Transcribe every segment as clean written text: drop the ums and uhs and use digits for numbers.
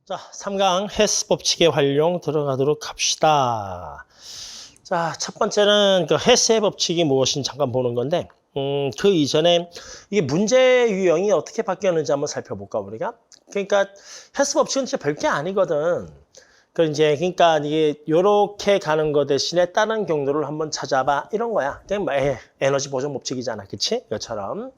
자, 3강 헤스 법칙의 활용 들어가도록 합시다. 자, 첫 번째는 그 헤스의 법칙이 무엇인지 잠깐 보는 건데, 그 이전에 이게 문제 유형이 어떻게 바뀌었는지 한번 살펴볼까, 우리가? 그러니까 헤스 법칙은 진짜 별게 아니거든. 그러니까 이게 요렇게 가는 거 대신에 다른 경로를 한번 찾아봐. 이런 거야. 그냥 뭐 에너지 보존 법칙이잖아. 그치? 이것처럼.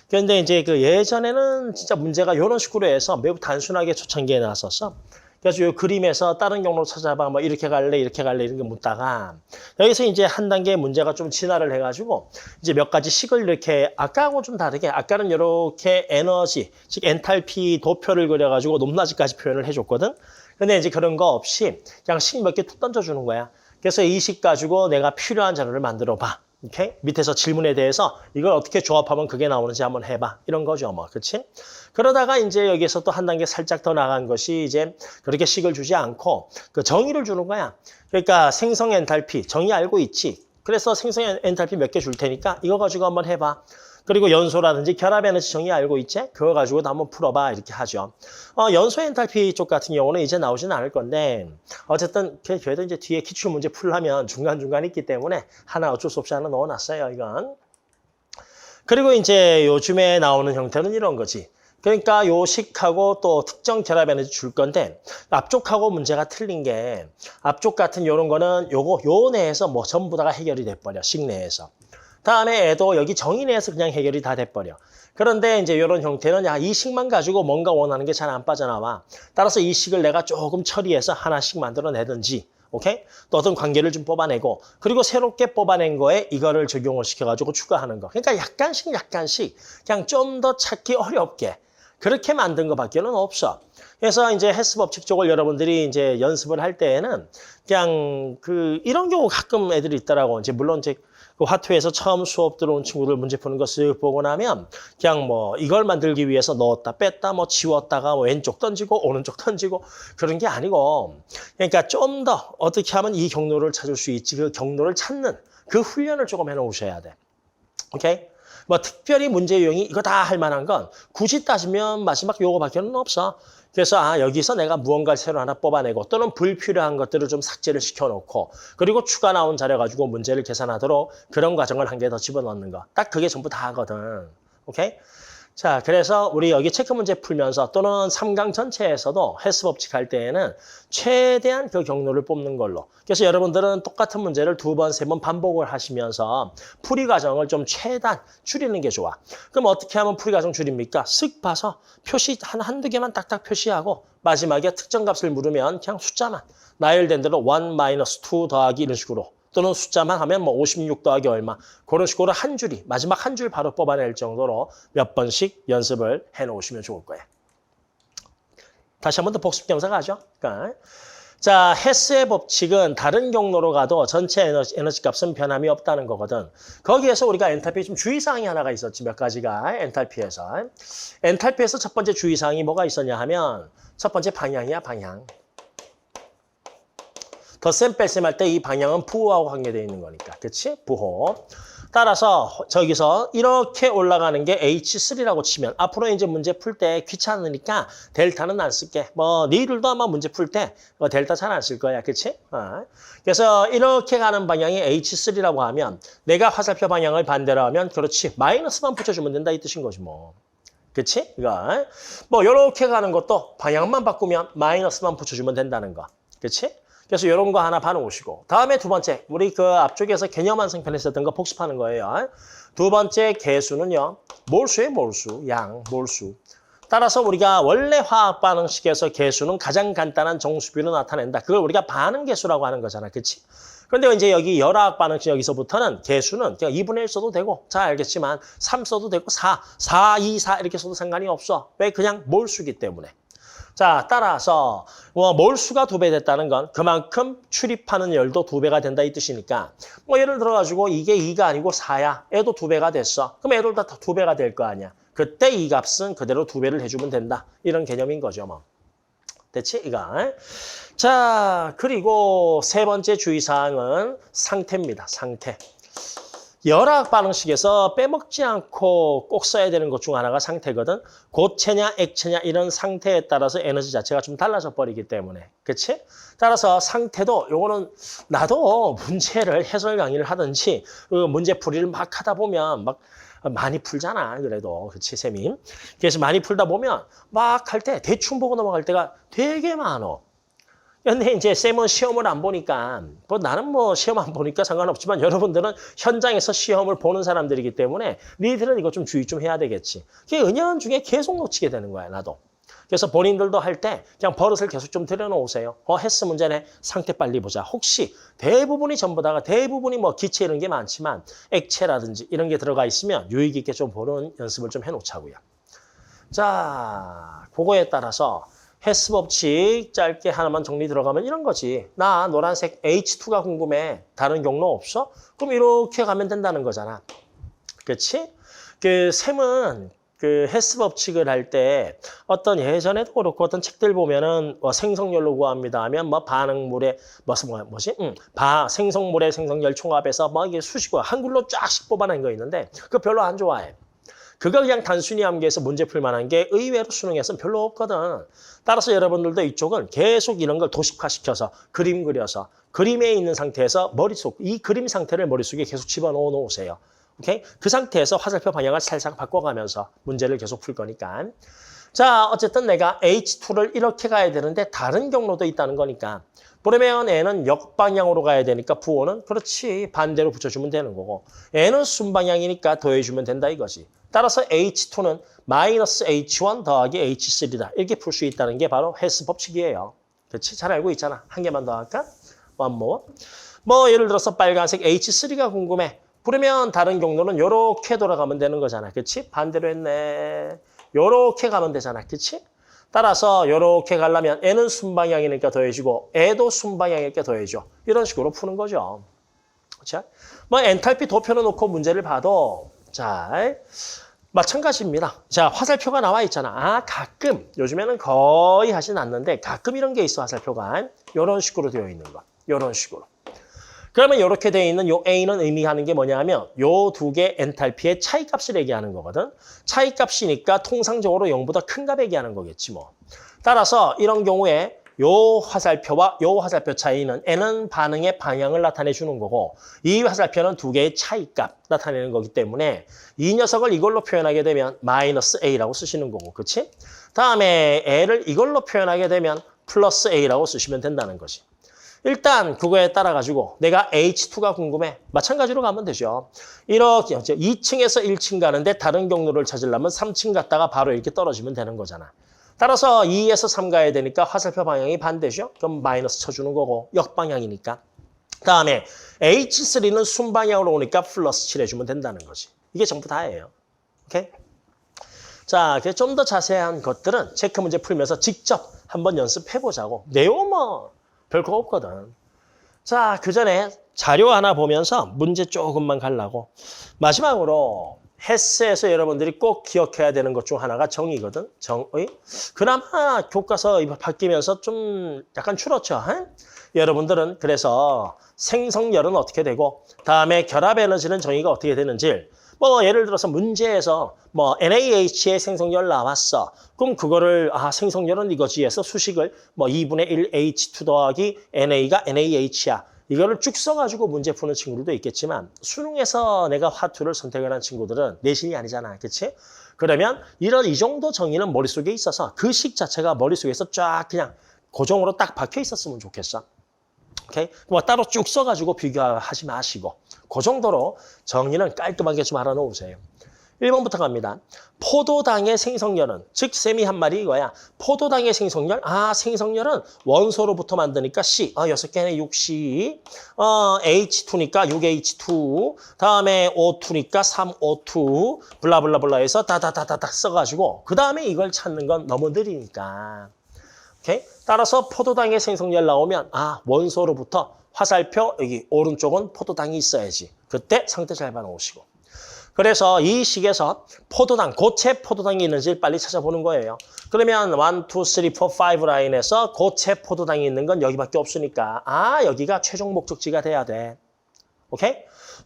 그런데 이제 그 예전에는 진짜 문제가 이런 식으로 해서 매우 단순하게 초창기에 나왔었어. 그래서 이 그림에서 다른 경로 찾아봐. 뭐 이렇게 갈래, 이렇게 갈래 이런 거 묻다가 여기서 이제 한 단계 문제가 좀 진화를 해가지고 이제 몇 가지 식을 이렇게 아까하고 좀 다르게 아까는 이렇게 에너지, 즉 엔탈피 도표를 그려가지고 높낮이까지 표현을 해줬거든. 근데 이제 그런 거 없이 그냥 식 몇 개 툭 던져주는 거야. 그래서 이 식 가지고 내가 필요한 자료를 만들어 봐. 오케이? 밑에서 질문에 대해서 이걸 어떻게 조합하면 그게 나오는지 한번 해봐. 이런 거죠, 뭐. 그치? 그러다가 이제 여기서 또 한 단계 살짝 더 나간 것이 이제 그렇게 식을 주지 않고 그 정의를 주는 거야. 그러니까 생성 엔탈피, 정의 알고 있지? 그래서 생성 엔탈피 몇 개 줄 테니까 이거 가지고 한번 해봐. 그리고 연소라든지 결합 에너지 정의 알고 있지? 그거 가지고도 한번 풀어봐. 이렇게 하죠. 연소 엔탈피 쪽 같은 경우는 이제 나오지는 않을 건데 어쨌든 그래도 이제 뒤에 기출 문제 풀려면 중간중간 있기 때문에 하나 어쩔 수 없이 하나 넣어놨어요. 이건. 그리고 이제 요즘에 나오는 형태는 이런 거지. 그러니까 요 식하고 또 특정 결합 에너지 줄 건데 앞쪽하고 문제가 틀린 게 앞쪽 같은 요런 거는 요 내에서 뭐 전부 다가 해결이 돼버려. 식 내에서. 다음에 애도 여기 정의 내에서 그냥 해결이 다 돼버려. 그런데 이제 이런 형태는 이 식만 가지고 뭔가 원하는 게 잘 안 빠져나와. 따라서 이 식을 내가 조금 처리해서 하나씩 만들어내든지, 오케이? 또 어떤 관계를 좀 뽑아내고, 그리고 새롭게 뽑아낸 거에 이거를 적용을 시켜가지고 추가하는 거. 그러니까 약간씩 그냥 좀 더 찾기 어렵게 그렇게 만든 것밖에는 없어. 그래서 이제 헤스 법칙 쪽을 여러분들이 이제 연습을 할 때에는 그냥 이런 경우 가끔 애들이 있더라고. 이제 물론 이제 그 화투에서 처음 수업 들어온 친구들 문제 푸는 거 쓱 보고 나면 그냥 뭐 이걸 만들기 위해서 넣었다 뺐다 뭐 지웠다가 뭐 왼쪽 던지고 오른쪽 던지고 그런 게 아니고 그러니까 좀 더 어떻게 하면 이 경로를 찾을 수 있지 그 경로를 찾는 그 훈련을 조금 해놓으셔야 돼. 오케이? 뭐 특별히 문제 유형이 이거 다 할 만한 건 굳이 따지면 마지막 요거밖에는 없어. 그래서 여기서 내가 무언가를 새로 하나 뽑아내고 또는 불필요한 것들을 좀 삭제를 시켜놓고 그리고 추가 나온 자료 가지고 문제를 계산하도록 그런 과정을 한 개 더 집어넣는 거. 딱 그게 전부 다 하거든. 오케이? 자, 그래서 우리 여기 체크 문제 풀면서 또는 3강 전체에서도 헤스 법칙 할 때에는 최대한 그 경로를 뽑는 걸로. 그래서 여러분들은 똑같은 문제를 2번, 3번 반복을 하시면서 풀이 과정을 좀 최대한 줄이는 게 좋아. 그럼 어떻게 하면 풀이 과정 줄입니까? 쓱 봐서 표시 한두 개만 딱딱 표시하고 마지막에 특정 값을 물으면 그냥 숫자만 나열된 대로 1-2 더하기 이런 식으로. 또는 숫자만 하면 뭐 56 더하기 얼마 그런 식으로 한 줄이 마지막 한 줄 바로 뽑아낼 정도로 몇 번씩 연습을 해놓으시면 좋을 거예요. 다시 한 번 더 복습 경사 가죠. 그러니까 자, 헤스의 법칙은 다른 경로로 가도 전체 에너지 값은 변함이 없다는 거거든. 거기에서 우리가 엔탈피 좀 주의사항이 하나가 있었지 몇 가지가 엔탈피에서 첫 번째 주의사항이 뭐가 있었냐 하면 첫 번째 방향이야 방향. 덧셈 뺄셈 할 때 이 방향은 부호하고 관계되어 있는 거니까. 그치? 부호. 따라서 저기서 이렇게 올라가는 게 H3라고 치면 앞으로 이제 문제 풀 때 귀찮으니까 델타는 안 쓸게. 뭐 니들도 아마 문제 풀 때 델타 잘 안 쓸 거야. 그치? 그래서 이렇게 가는 방향이 H3라고 하면 내가 화살표 방향을 반대로 하면 그렇지. 마이너스만 붙여주면 된다 이 뜻인 거지 뭐. 그치? 이거. 뭐 이렇게 가는 것도 방향만 바꾸면 마이너스만 붙여주면 된다는 거. 그치? 그래서 이런 거 하나 봐놓으시고 다음에 두 번째 우리 그 앞쪽에서 개념 완성편에 썼던 거 복습하는 거예요. 두 번째 개수는요. 몰수예요. 몰수. 양, 몰수. 따라서 우리가 원래 화학 반응식에서 개수는 가장 간단한 정수비로 나타낸다. 그걸 우리가 반응 개수라고 하는 거잖아. 그렇지? 그런데 이제 여기 열화학 반응식 여기서부터는 개수는 그냥 2분의 1 써도 되고 잘 알겠지만 3 써도 되고 4, 2, 4 이렇게 써도 상관이 없어. 왜? 그냥 몰수기 때문에. 자, 따라서 몰수가 2배 됐다는 건 그만큼 출입하는 열도 2배가 된다 이 뜻이니까 뭐 예를 들어가지고 이게 2가 아니고 4야. 애도 2배가 됐어. 그럼 애들 다 2배가 될 거 아니야. 그때 이 값은 그대로 2배를 해주면 된다. 이런 개념인 거죠. 뭐. 됐지? 이거. 자, 그리고 세 번째 주의사항은 상태입니다. 상태. 열화학 반응식에서 빼먹지 않고 꼭 써야 되는 것 중 하나가 상태거든. 고체냐 액체냐 이런 상태에 따라서 에너지 자체가 좀 달라져 버리기 때문에. 그렇지? 따라서 상태도 요거는 나도 문제를 해설 강의를 하든지 문제풀이를 막 하다 보면 막 많이 풀잖아. 그래도 그치 쌤이. 그래서 많이 풀다 보면 막 할 때 대충 보고 넘어갈 때가 되게 많어. 근데 이제 쌤은 시험을 안 보니까 뭐 나는 뭐 시험 안 보니까 상관없지만 여러분들은 현장에서 시험을 보는 사람들이기 때문에 니들은 이거 좀 주의 좀 해야 되겠지. 그게 은연중에 계속 놓치게 되는 거야 나도. 그래서 본인들도 할 때 그냥 버릇을 계속 좀 들여놓으세요. 헬스 문제네. 상태 빨리 보자. 혹시 대부분이 전부 다가 대부분이 뭐 기체 이런 게 많지만 액체라든지 이런 게 들어가 있으면 유의 깊게 좀 보는 연습을 좀 해놓자고요. 자, 그거에 따라서 헬스 법칙 짧게 하나만 정리 들어가면 이런 거지. 나 노란색 H2가 궁금해. 다른 경로 없어? 그럼 이렇게 가면 된다는 거잖아. 그렇지? 그 샘은 그 헬스 법칙을 할 때 어떤 예전에도 그렇고 어떤 책들 보면은 생성열로 구합니다 하면 뭐 반응물의 생성물의 생성열 총합에서 뭐 이게 수식어 한글로 쫙씩 뽑아낸 거 있는데 그거 별로 안 좋아해. 그거 그냥 단순히 암기해서 문제 풀 만한 게 의외로 수능에서는 별로 없거든. 따라서 여러분들도 이쪽은 계속 이런 걸 도식화시켜서 그림 그려서 그림에 있는 상태에서 이 그림 상태를 머릿속에 계속 집어넣어 놓으세요. 오케이? 그 상태에서 화살표 방향을 살짝 바꿔가면서 문제를 계속 풀 거니까. 자, 어쨌든 내가 H2를 이렇게 가야 되는데 다른 경로도 있다는 거니까. 그러면 N은 역방향으로 가야 되니까 부호는 그렇지 반대로 붙여주면 되는 거고 N은 순방향이니까 더해주면 된다 이거지. 따라서 H2는 마이너스 H1 더하기 H3다. 이렇게 풀 수 있다는 게 바로 헬스 법칙이에요. 그렇지? 잘 알고 있잖아. 한 개만 더 할까? One more. 뭐 예를 들어서 빨간색 H3가 궁금해. 그러면 다른 경로는 이렇게 돌아가면 되는 거잖아. 그렇지? 반대로 했네. 이렇게 가면 되잖아. 그렇지? 따라서 이렇게 가려면 N은 순방향이니까 더해주고 A도 순방향이니까 더해줘. 이런 식으로 푸는 거죠. 그렇죠? 뭐 엔탈피 도표를 놓고 문제를 봐도 자 마찬가지입니다. 자 화살표가 나와 있잖아. 아 가끔 요즘에는 거의 하진 않는데 가끔 이런 게 있어 화살표가. 이런 식으로 되어 있는 거. 이런 식으로. 그러면 이렇게 되어 있는 요 A는 의미하는 게 뭐냐면 요 두 개 엔탈피의 차이값을 얘기하는 거거든. 차이값이니까 통상적으로 0보다 큰 값 얘기하는 거겠지 뭐. 따라서 이런 경우에 요 화살표와 요 화살표 차이는 N은 반응의 방향을 나타내 주는 거고 이 화살표는 두 개의 차이값 나타내는 거기 때문에 이 녀석을 이걸로 표현하게 되면 마이너스 A라고 쓰시는 거고. 그렇지? 다음에 L을 이걸로 표현하게 되면 플러스 A라고 쓰시면 된다는 거지. 일단 그거에 따라 가지고 내가 H2가 궁금해. 마찬가지로 가면 되죠. 이렇게 2층에서 1층 가는데 다른 경로를 찾으려면 3층 갔다가 바로 이렇게 떨어지면 되는 거잖아. 따라서 2에서 3 가야 되니까 화살표 방향이 반대죠. 그럼 마이너스 쳐주는 거고 역방향이니까. 다음에 H3는 순방향으로 오니까 플러스 칠해주면 된다는 거지. 이게 전부 다예요. 오케이? 자, 좀 더 자세한 것들은 체크 문제 풀면서 직접 한번 연습해보자고. 내용 뭐 별거 없거든. 자, 그 전에 자료 하나 보면서 문제 조금만 가려고. 마지막으로 헬스에서 여러분들이 꼭 기억해야 되는 것 중 하나가 정의거든. 정의. 그나마 교과서 바뀌면서 좀 약간 줄었죠. 여러분들은 그래서 생성열은 어떻게 되고 다음에 결합 에너지는 정의가 어떻게 되는지 뭐 예를 들어서 문제에서 뭐 NaH의 생성열 나왔어. 그럼 그거를 생성열은 이거지 해서 수식을 뭐 2분의 1 H2 더하기 NA가 NaH야. 이거를 쭉 써가지고 문제 푸는 친구들도 있겠지만 수능에서 내가 화투를 선택을 한 친구들은 내신이 아니잖아. 그렇지? 그러면 이 정도 정의는 머릿속에 있어서 그 식 자체가 머릿속에서 쫙 그냥 고정으로 딱 박혀 있었으면 좋겠어. 오케이? 뭐 따로 쭉 써가지고 비교하지 마시고 그 정도로 정의는 깔끔하게 좀 알아놓으세요. 1번부터 갑니다. 포도당의 생성열은, 즉 쌤이 한 말이 이거야. 포도당의 생성열, 생성열은 원소로부터 만드니까 C, 6개네 6C, H2니까 6H2, 다음에 O2니까 3O2, 블라블라블라 해서 다다다다닥 써가지고 그 다음에 이걸 찾는 건 너무 느리니까. 오케이? 따라서 포도당의 생성열 나오면 원소로부터 화살표 여기 오른쪽은 포도당이 있어야지. 그때 상태 잘 봐놓으시고. 그래서 이 식에서 포도당, 고체 포도당이 있는지 빨리 찾아보는 거예요. 그러면 1, 2, 3, 4, 5 라인에서 고체 포도당이 있는 건 여기밖에 없으니까 여기가 최종 목적지가 돼야 돼. 오케이?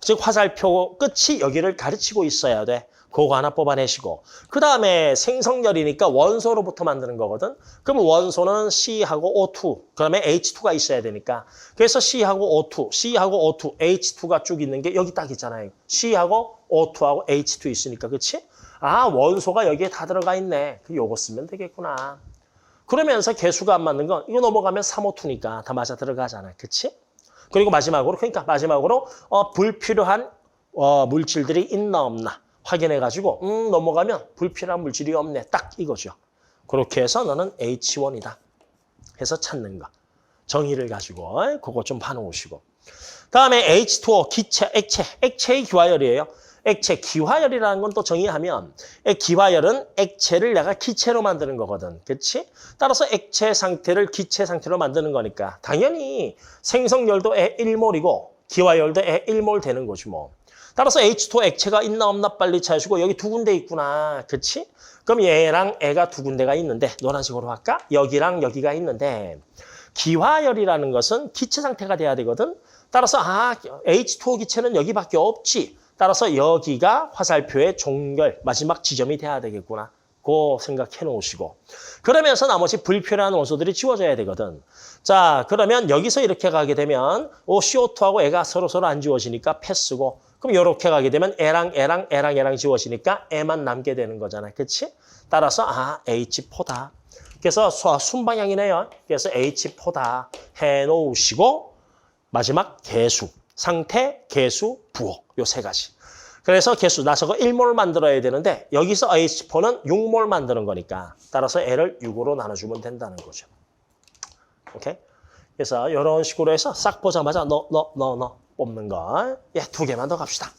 즉 화살표 끝이 여기를 가르치고 있어야 돼. 그거 하나 뽑아내시고. 그 다음에 생성열이니까 원소로부터 만드는 거거든. 그럼 원소는 C하고 O2, 그다음에 H2가 있어야 되니까. 그래서 C하고 O2, C하고 O2, H2가 쭉 있는 게 여기 딱 있잖아요. C하고 O2하고 H2 있으니까, 그렇지? 아, 원소가 여기에 다 들어가 있네. 요거 쓰면 되겠구나. 그러면서 개수가 안 맞는 건 이거 넘어가면 3O2니까 다 맞아 들어가잖아. 그렇지? 그리고 마지막으로, 그러니까 마지막으로 불필요한 물질들이 있나 없나 확인해가지고 넘어가면 불필요한 물질이 없네. 딱 이거죠. 그렇게 해서 너는 H1이다. 해서 찾는 거. 정의를 가지고 그거 좀 봐놓으시고. 다음에 H2O, 기체, 액체의 기화열이에요. 액체, 기화열이라는 건 또 정의하면 기화열은 액체를 내가 기체로 만드는 거거든. 그렇지? 따라서 액체 상태를 기체 상태로 만드는 거니까 당연히 생성열도 1몰이고 기화열도 1몰 되는 거지 뭐. 따라서 H2O 액체가 있나 없나 빨리 찾으시고 여기 두 군데 있구나. 그렇지? 그럼 얘랑 애가 두 군데가 있는데 노란색으로 할까? 여기랑 여기가 있는데 기화열이라는 것은 기체 상태가 돼야 되거든. 따라서 H2O 기체는 여기밖에 없지. 따라서 여기가 화살표의 종결, 마지막 지점이 돼야 되겠구나. 그 생각해 놓으시고. 그러면서 나머지 불필요한 원소들이 지워져야 되거든. 자, 그러면 여기서 이렇게 가게 되면 CO2하고 애가 서로 안 지워지니까 패스고, 그럼 이렇게 가게 되면 애랑 지워지니까 애만 남게 되는 거잖아. 그렇지? 따라서 H4다. 그래서 순방향이네요. 그래서 H4다 해놓으시고 마지막 개수, 상태, 개수, 부호 요 세 가지. 그래서 개수, 나 저거 1몰 만들어야 되는데 여기서 H4는 6몰 만드는 거니까 따라서 L을 6으로 나눠주면 된다는 거죠. 오케이? 그래서 이런 식으로 해서 싹 보자마자 너 뽑는 거. 예, 두 개만 더 갑시다.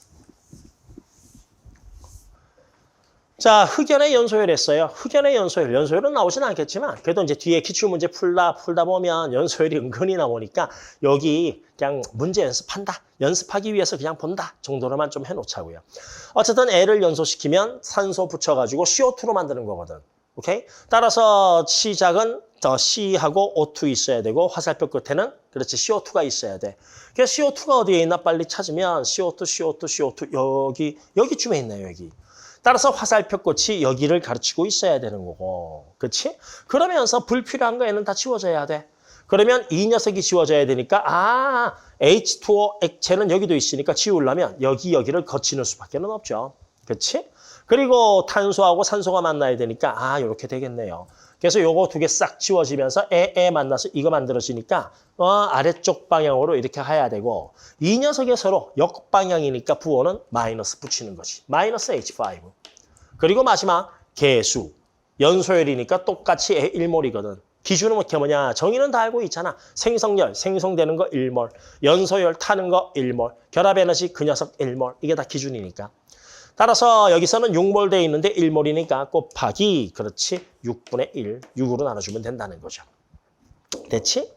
자, 흑연의 연소열 했어요. 흑연의 연소열은 나오진 않겠지만 그래도 이제 뒤에 기출문제 풀다 보면 연소열이 은근히 나오니까 여기 그냥 문제 연습한다. 연습하기 위해서 그냥 본다 정도로만 좀 해놓자고요. 어쨌든 L을 연소시키면 산소 붙여가지고 CO2로 만드는 거거든. 오케이? 따라서 시작은 C하고 O2 있어야 되고 화살표 끝에는 그렇지 CO2가 있어야 돼. 그래서 CO2가 어디에 있나 빨리 찾으면 CO2 여기쯤에 있나요, 여기. 따라서 화살표 끝이 여기를 가르치고 있어야 되는 거고. 그렇지? 그러면서 불필요한 거에는 다 지워져야 돼. 그러면 이 녀석이 지워져야 되니까 H2O 액체는 여기도 있으니까 지우려면 여기를 거치는 수밖에 없죠. 그렇지? 그리고 탄소하고 산소가 만나야 되니까 이렇게 되겠네요. 그래서 요거 두 개 싹 지워지면서 만나서 이거 만들어지니까 아래쪽 방향으로 이렇게 가야 되고 이 녀석이 서로 역방향이니까 부호는 마이너스 붙이는 거지. 마이너스 H5. 그리고 마지막 개수. 연소열이니까 똑같이 1몰이거든. 기준은 뭐냐? 정의는 다 알고 있잖아. 생성열, 생성되는 거 1몰. 연소열 타는 거 1몰. 결합에너지 그 녀석 1몰. 이게 다 기준이니까. 따라서 여기서는 6몰 돼 있는데 1몰이니까 곱하기 그렇지 6분의 1, 6으로 나눠주면 된다는 거죠. 됐지?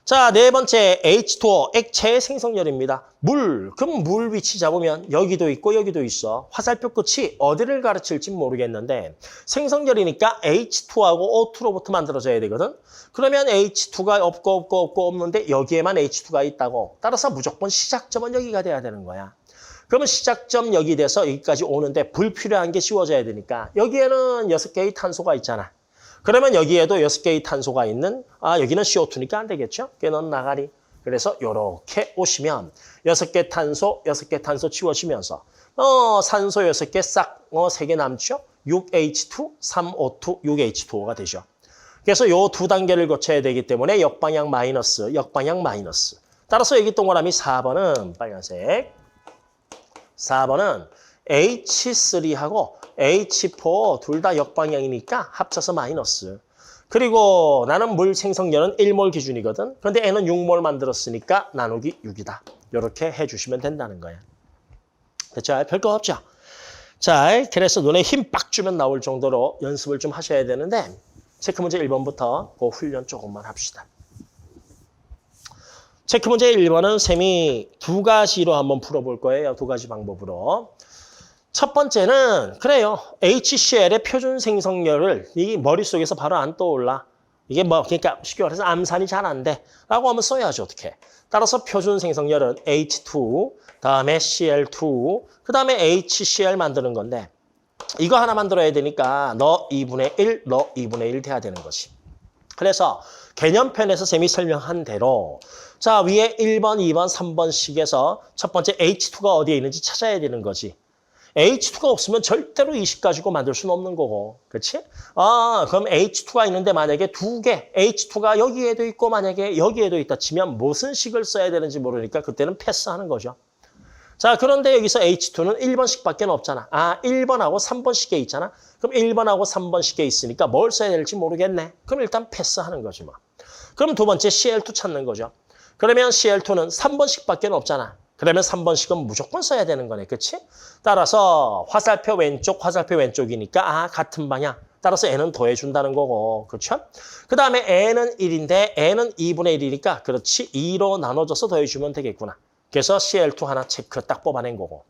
자, 네 번째 H2O 액체의 생성열입니다. 물, 그럼 물 위치 잡으면 여기도 있고 여기도 있어. 화살표 끝이 어디를 가르칠지 모르겠는데 생성열이니까 H2하고 O2로부터 만들어져야 되거든. 그러면 H2가 없고 없는데 여기에만 H2가 있다고. 따라서 무조건 시작점은 여기가 돼야 되는 거야. 그러면 시작점 여기 돼서 여기까지 오는데 불필요한 게 씌워져야 되니까 여기에는 6개의 탄소가 있잖아. 그러면 여기에도 6개의 탄소가 있는 여기는 CO2니까 안 되겠죠? 걔는 나가리. 그래서 이렇게 오시면 6개 탄소 치워지면서 산소 6개 싹 3개 남죠? 6H2, 3O2, 6H2O가 되죠. 그래서 요 두 단계를 거쳐야 되기 때문에 역방향 마이너스. 따라서 여기 동그라미 4번은 빨간색. 4번은 H3하고 H4 둘 다 역방향이니까 합쳐서 마이너스. 그리고 나는 물 생성량은 1몰 기준이거든. 그런데 N은 6몰 만들었으니까 나누기 6이다. 이렇게 해주시면 된다는 거야. 됐죠? 별거 없죠? 자, 그래서 눈에 힘 빡 주면 나올 정도로 연습을 좀 하셔야 되는데 체크 문제 1번부터 그 훈련 조금만 합시다. 체크 문제 1번은 쌤이 두 가지로 한번 풀어볼 거예요. 두 가지 방법으로. 첫 번째는 그래요. HCl의 표준 생성열을 이 머릿속에서 바로 안 떠올라. 이게 뭐 그러니까 쉽게 말해서 암산이 잘 안 돼. 라고 하면 써야지 어떻게. 따라서 표준 생성열은 H2, 다음에 Cl2, 그 다음에 HCl 만드는 건데 이거 하나 만들어야 되니까 너 2분의 1, 너 2분의 1 돼야 되는 거지. 그래서 개념편에서 쌤이 설명한 대로 자 위에 1번, 2번, 3번씩에서 첫 번째 H2가 어디에 있는지 찾아야 되는 거지. H2가 없으면 절대로 20 가지고 만들 수는 없는 거고. 그렇지? 아, 그럼 H2가 있는데 만약에 두 개, H2가 여기에도 있고 만약에 여기에도 있다 치면 무슨 식을 써야 되는지 모르니까 그때는 패스하는 거죠. 자, 그런데 여기서 H2는 1번씩밖에 없잖아. 아, 1번하고 3번씩에 있잖아. 그럼 1번하고 3번씩에 있으니까 뭘 써야 될지 모르겠네. 그럼 일단 패스하는 거지 뭐. 그럼 두 번째 Cl2 찾는 거죠. 그러면 Cl2는 3번씩밖에 없잖아. 그러면 3번씩은 무조건 써야 되는 거네. 그치? 따라서 화살표 왼쪽이니까 아 같은 방향. 따라서 N은 더해준다는 거고. 그렇죠? 그 다음에 N은 1인데 N은 2분의 1이니까 그렇지 2로 나눠져서 더해주면 되겠구나. 그래서 Cl2 하나 체크 딱 뽑아낸 거고.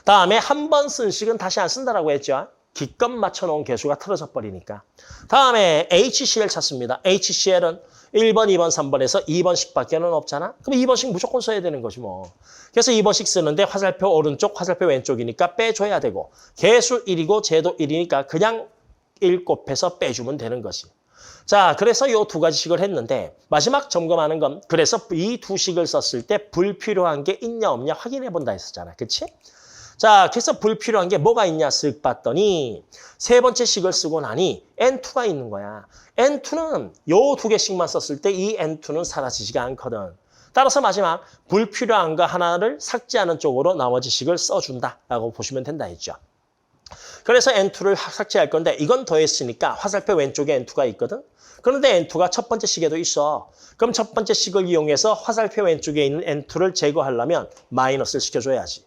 다음에 한 번 쓴 식은 다시 안 쓴다라고 했죠. 기껏 맞춰놓은 개수가 틀어져 버리니까. 다음에 HCl 찾습니다. HCl은 1번, 2번, 3번에서 2번씩밖에 없잖아. 그럼 2번씩 무조건 써야 되는 거지 뭐. 그래서 2번씩 쓰는데 화살표 오른쪽, 화살표 왼쪽이니까 빼줘야 되고 개수 1이고 제도 1이니까 그냥 1 곱해서 빼주면 되는 거지. 자, 그래서 요 두 가지식을 했는데 마지막 점검하는 건 그래서 이 두 식을 썼을 때 불필요한 게 있냐 없냐 확인해 본다 했었잖아. 그치? 자, 그래서 불필요한 게 뭐가 있냐 쓱 봤더니 세 번째 식을 쓰고 나니 N2가 있는 거야. N2는 요 두 개씩만 썼을 때 이 N2는 사라지지가 않거든. 따라서 마지막 불필요한 거 하나를 삭제하는 쪽으로 나머지 식을 써준다라고 보시면 된다 했죠. 그래서 N2를 삭제할 건데 이건 더했으니까 화살표 왼쪽에 N2가 있거든. 그런데 N2가 첫 번째 식에도 있어. 그럼 첫 번째 식을 이용해서 화살표 왼쪽에 있는 N2를 제거하려면 마이너스를 시켜줘야지.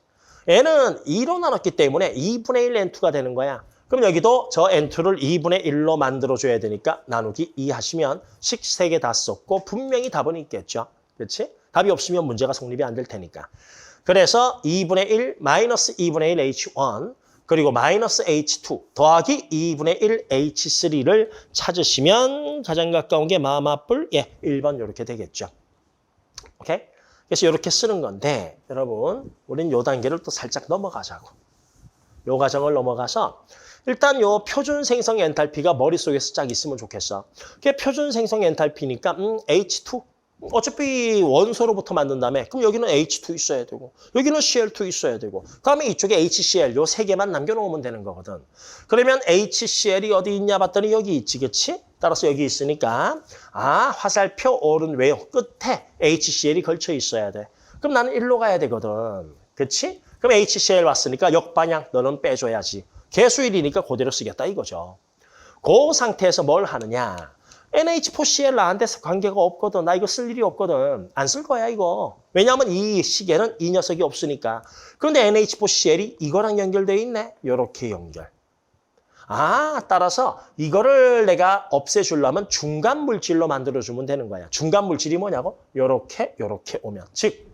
N은 2로 나눴기 때문에 2분의 1 N2가 되는 거야. 그럼 여기도 저 N2를 2분의 1로 만들어줘야 되니까 나누기 2 하시면 식 3개 다 썼고 분명히 답은 있겠죠. 그렇지? 답이 없으면 문제가 성립이 안 될 테니까. 그래서 2분의 1 마이너스 2분의 1 H1 그리고 마이너스 H2 더하기 2분의 1 H3를 찾으시면 가장 가까운 게 마마뿔 1번 이렇게 되겠죠. 오케이? 그래서 이렇게 쓰는 건데 여러분 우린 요 단계를 또 살짝 넘어가자고. 요 과정을 넘어가서 일단 요 표준 생성 엔탈피가 머릿속에서 쫙 있으면 좋겠어. 그게 표준 생성 엔탈피니까 H2 어차피 원소로부터 만든다며 그럼 여기는 H2 있어야 되고 여기는 Cl2 있어야 되고 그다음에 이쪽에 HCl 요 세 개만 남겨놓으면 되는 거거든. 그러면 HCl이 어디 있냐 봤더니 여기 있지 그치? 따라서 여기 있으니까 아 화살표 오른 외역 끝에 HCl이 걸쳐 있어야 돼. 그럼 나는 1로 가야 되거든. 그치? 그럼 HCl 왔으니까 역방향 너는 빼줘야지. 개수 1이니까 그대로 쓰겠다 이거죠. 그 상태에서 뭘 하느냐. NH4Cl 나한테 관계가 없거든. 나 이거 쓸 일이 없거든. 안 쓸 거야 이거. 왜냐하면 이 식에는 이 녀석이 없으니까. 그런데 NH4Cl이 이거랑 연결돼 있네. 이렇게 연결. 아, 따라서 이거를 내가 없애주려면 중간 물질로 만들어주면 되는 거야. 중간 물질이 뭐냐고? 요렇게 오면. 즉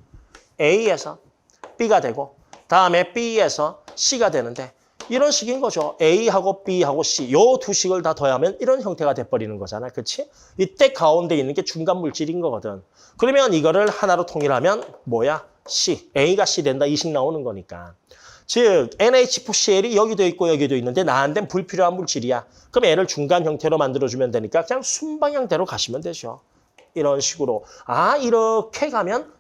A에서 B가 되고 다음에 B에서 C가 되는데 이런 식인 거죠. A하고 B하고 C 요 두 식을 다 더하면 이런 형태가 돼버리는 거잖아. 그렇지? 이때 가운데 있는 게 중간 물질인 거거든. 그러면 이거를 하나로 통일하면 뭐야? C. A가 C 된다. 이 식 나오는 거니까. 즉 NH4Cl이 여기도 있고 여기도 있는데 나한테는 불필요한 물질이야. 그럼 얘를 중간 형태로 만들어주면 되니까 그냥 순방향대로 가시면 되죠. 이런 식으로. 아 이렇게 가면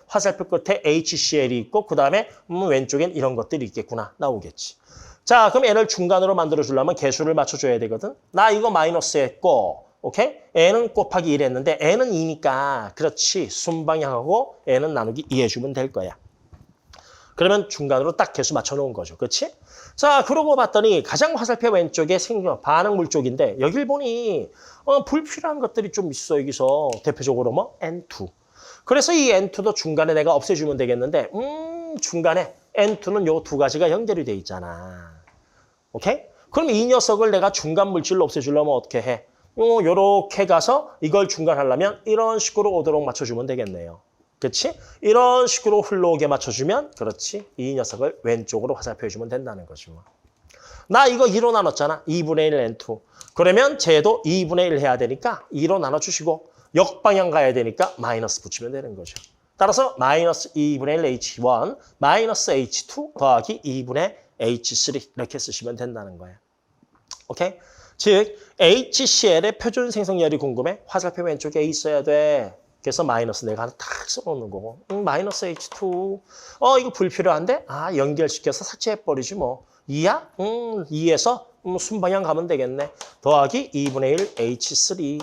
화살표 끝에 HCl이 있고 그 다음에 왼쪽엔 이런 것들이 있겠구나 나오겠지. 자 그럼 얘를 중간으로 만들어주려면 개수를 맞춰줘야 되거든. 나 이거 마이너스 했고 오케이? n은 곱하기 1 했는데 n은 2니까 그렇지 순방향하고 n은 나누기 2 해주면 될 거야. 그러면 중간으로 딱 개수 맞춰놓은 거죠. 그렇지? 자, 그러고 봤더니 가장 화살표 왼쪽에 반응물 쪽인데 여길 보니 불필요한 것들이 좀 있어. 여기서 대표적으로 뭐 N2. 그래서 이 N2도 중간에 내가 없애주면 되겠는데 중간에 N2는 요 두 가지가 연결이 돼 있잖아. 오케이? 그럼 이 녀석을 내가 중간 물질로 없애주려면 어떻게 해? 요렇게 가서 이걸 중간하려면 이런 식으로 오도록 맞춰주면 되겠네요. 그렇지? 이런 식으로 흘러오게 맞춰주면 그렇지. 이 녀석을 왼쪽으로 화살표해주면 된다는 거죠. 나 이거 2로 나눴잖아. 2분의 1 N2. 그러면 쟤도 2분의 1 해야 되니까 2로 나눠주시고 역방향 가야 되니까 마이너스 붙이면 되는 거죠. 따라서 마이너스 2분의 1 H1 마이너스 H2 더하기 2분의 H3 이렇게 쓰시면 된다는 거예요. 오케이? 즉 HCl의 표준 생성열이 궁금해? 화살표 왼쪽에 있어야 돼. 그래서 마이너스 내가 하나 탁 써놓는 거고 마이너스 H2 이거 불필요한데? 연결시켜서 삭제해버리지 뭐. 2야? 2에서 순방향 가면 되겠네. 더하기 2분의 1 H3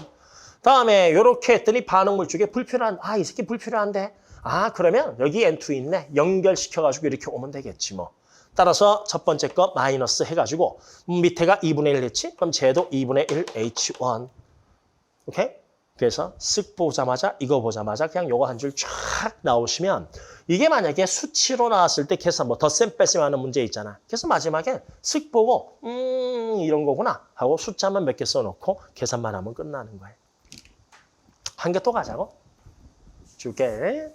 다음에 이렇게 했더니 반응물 쪽에 불필요한 이 새끼 불필요한데? 그러면 여기 N2 있네. 연결시켜가지고 이렇게 오면 되겠지 뭐. 따라서 첫 번째 거 마이너스 해가지고 밑에가 2분의 1 했지? 그럼 쟤도 2분의 1 H1. 오케이? 그래서 쓱 보자마자 이거 보자마자 그냥 요거 한 줄 쫙 나오시면 이게 만약에 수치로 나왔을 때 계산 뭐 덧셈 뺄셈 하는 문제 있잖아. 그래서 마지막에 쓱 보고 이런 거구나 하고 숫자만 몇 개 써놓고 계산만 하면 끝나는 거예요. 한 개 또 가자고. 줄게.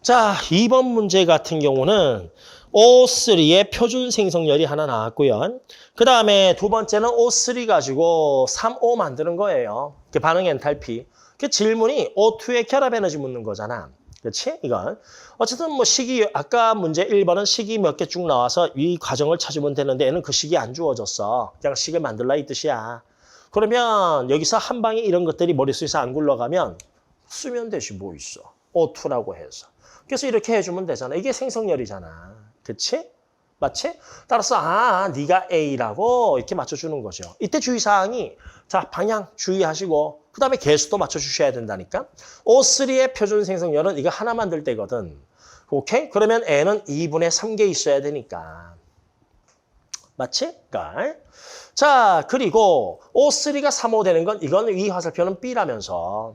자, 2번 문제 같은 경우는 O3의 표준 생성열이 하나 나왔고요. 그 다음에 두 번째는 O3 가지고 3O 만드는 거예요. 반응 엔탈피. 그 질문이 O2의 결합 에너지 묻는 거잖아. 그렇지? 이건. 어쨌든 뭐 식이, 아까 문제 1번은 식이 몇 개 쭉 나와서 이 과정을 찾으면 되는데 얘는 그 식이 안 주어졌어. 그냥 식을 만들라 이 뜻이야. 그러면 여기서 한 방에 이런 것들이 머릿속에서 안 굴러가면 쓰면 되지 뭐 있어. O2라고 해서. 그래서 이렇게 해주면 되잖아. 이게 생성열이잖아. 그치? 맞지? 따라서 네가 A라고 이렇게 맞춰주는 거죠. 이때 주의사항이 자 방향 주의하시고 그 다음에 개수도 맞춰주셔야 된다니까. O3의 표준 생성열은 이거 하나 만들 때거든. 오케이? 그러면 N은 2분의 3개 있어야 되니까. 맞지? 그러니까. 자 그리고 O3가 3O 되는 건 이건 이 화살표는 B라면서.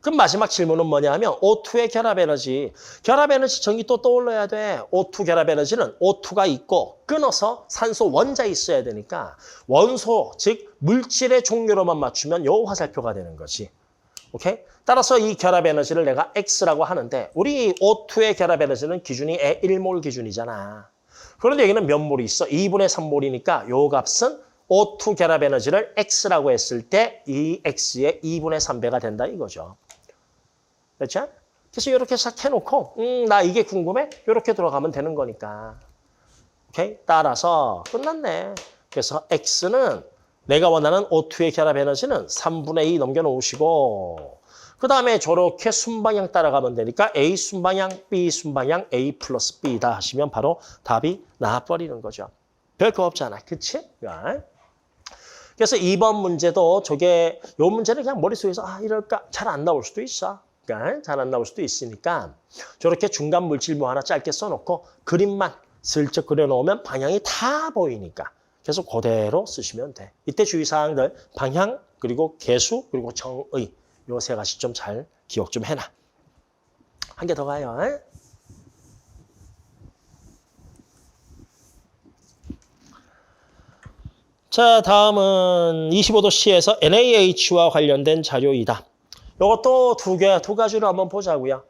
그럼 마지막 질문은 뭐냐 하면 O2의 결합에너지. 결합에너지 정의 또 떠올려야 돼. O2 결합에너지는 O2가 있고 끊어서 산소 원자 있어야 되니까 원소, 즉 물질의 종류로만 맞추면 요 화살표가 되는 거지. 오케이? 따라서 이 결합에너지를 내가 X라고 하는데 우리 O2의 결합에너지는 기준이 1몰 기준이잖아. 그런데 여기는 몇 몰이 있어? 2분의 3몰이니까 요 값은 O2 결합에너지를 X라고 했을 때 이 X의 2분의 3배가 된다 이거죠. 그렇죠? 그래서 이렇게 싹 해놓고 나 이게 궁금해? 이렇게 들어가면 되는 거니까. 오케이? 따라서 끝났네. 그래서 X는 내가 원하는 O2의 결합 에너지는 3분의 2 넘겨놓으시고 그 다음에 저렇게 순방향 따라가면 되니까 A 순방향, B 순방향, A 플러스 B다 하시면 바로 답이 나와버리는 거죠. 별거 없잖아. 그치? 그래서 2번 문제도 저게 요 문제는 그냥 머릿속에서 이럴까 잘 안 나올 수도 있어. 잘 안 나올 수도 있으니까 저렇게 중간 물질모 하나 짧게 써놓고 그림만 슬쩍 그려놓으면 방향이 다 보이니까 계속 그대로 쓰시면 돼. 이때 주의사항들 방향 그리고 개수 그리고 정의 요 세 가지 좀 잘 기억 좀 해놔. 한 개 더 가요. 자 다음은 25도C에서 NaH와 관련된 자료이다. 이것도 두 가지로 한번 보자고요.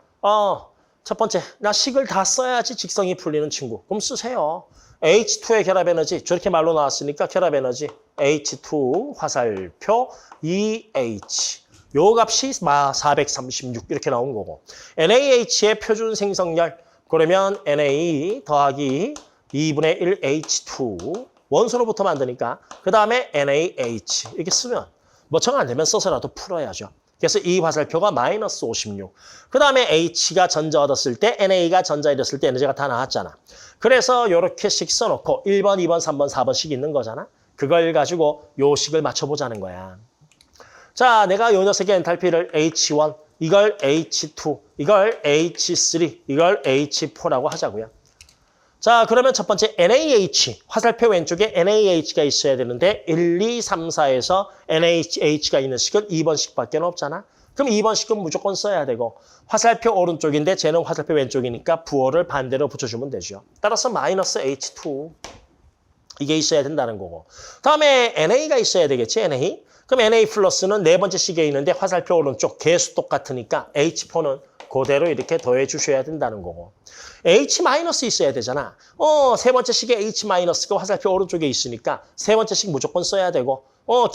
첫 번째, 나 식을 다 써야지 직성이 풀리는 친구. 그럼 쓰세요. H2의 결합에너지, 저렇게 말로 나왔으니까 결합에너지 H2 화살표 EH. 요 값이 436 이렇게 나온 거고. NaH의 표준 생성열, 그러면 Na 더하기 2분의 1 H2 원소로부터 만드니까 그 다음에 NaH 이렇게 쓰면 뭐 정 안 되면 써서라도 풀어야죠. 그래서 이 화살표가 마이너스 56. 그 다음에 H가 전자 얻었을 때 NA가 전자 잃었을 때 에너지가 다 나왔잖아. 그래서 이렇게씩 써놓고 1번, 2번, 3번, 4번씩 있는 거잖아. 그걸 가지고 요 식을 맞춰보자는 거야. 자, 내가 요 녀석의 엔탈피를 H1, 이걸 H2, 이걸 H3, 이걸 H4라고 하자고요. 자, 그러면 첫 번째 NaH, 화살표 왼쪽에 NaH가 있어야 되는데 1, 2, 3, 4에서 NaH가 있는 식은 2번씩밖에 없잖아. 그럼 2번씩은 무조건 써야 되고 화살표 오른쪽인데 쟤는 화살표 왼쪽이니까 부호를 반대로 붙여주면 되죠. 따라서 마이너스 H2 이게 있어야 된다는 거고. 다음에 NA가 있어야 되겠지, NA. 그럼 NA 플러스는 네 번째 식에 있는데 화살표 오른쪽 개수 똑같으니까 H4는 그대로 이렇게 더해 주셔야 된다는 거고. H- 있어야 되잖아. 세 번째 식에 H-가 화살표 오른쪽에 있으니까 세 번째 식 무조건 써야 되고,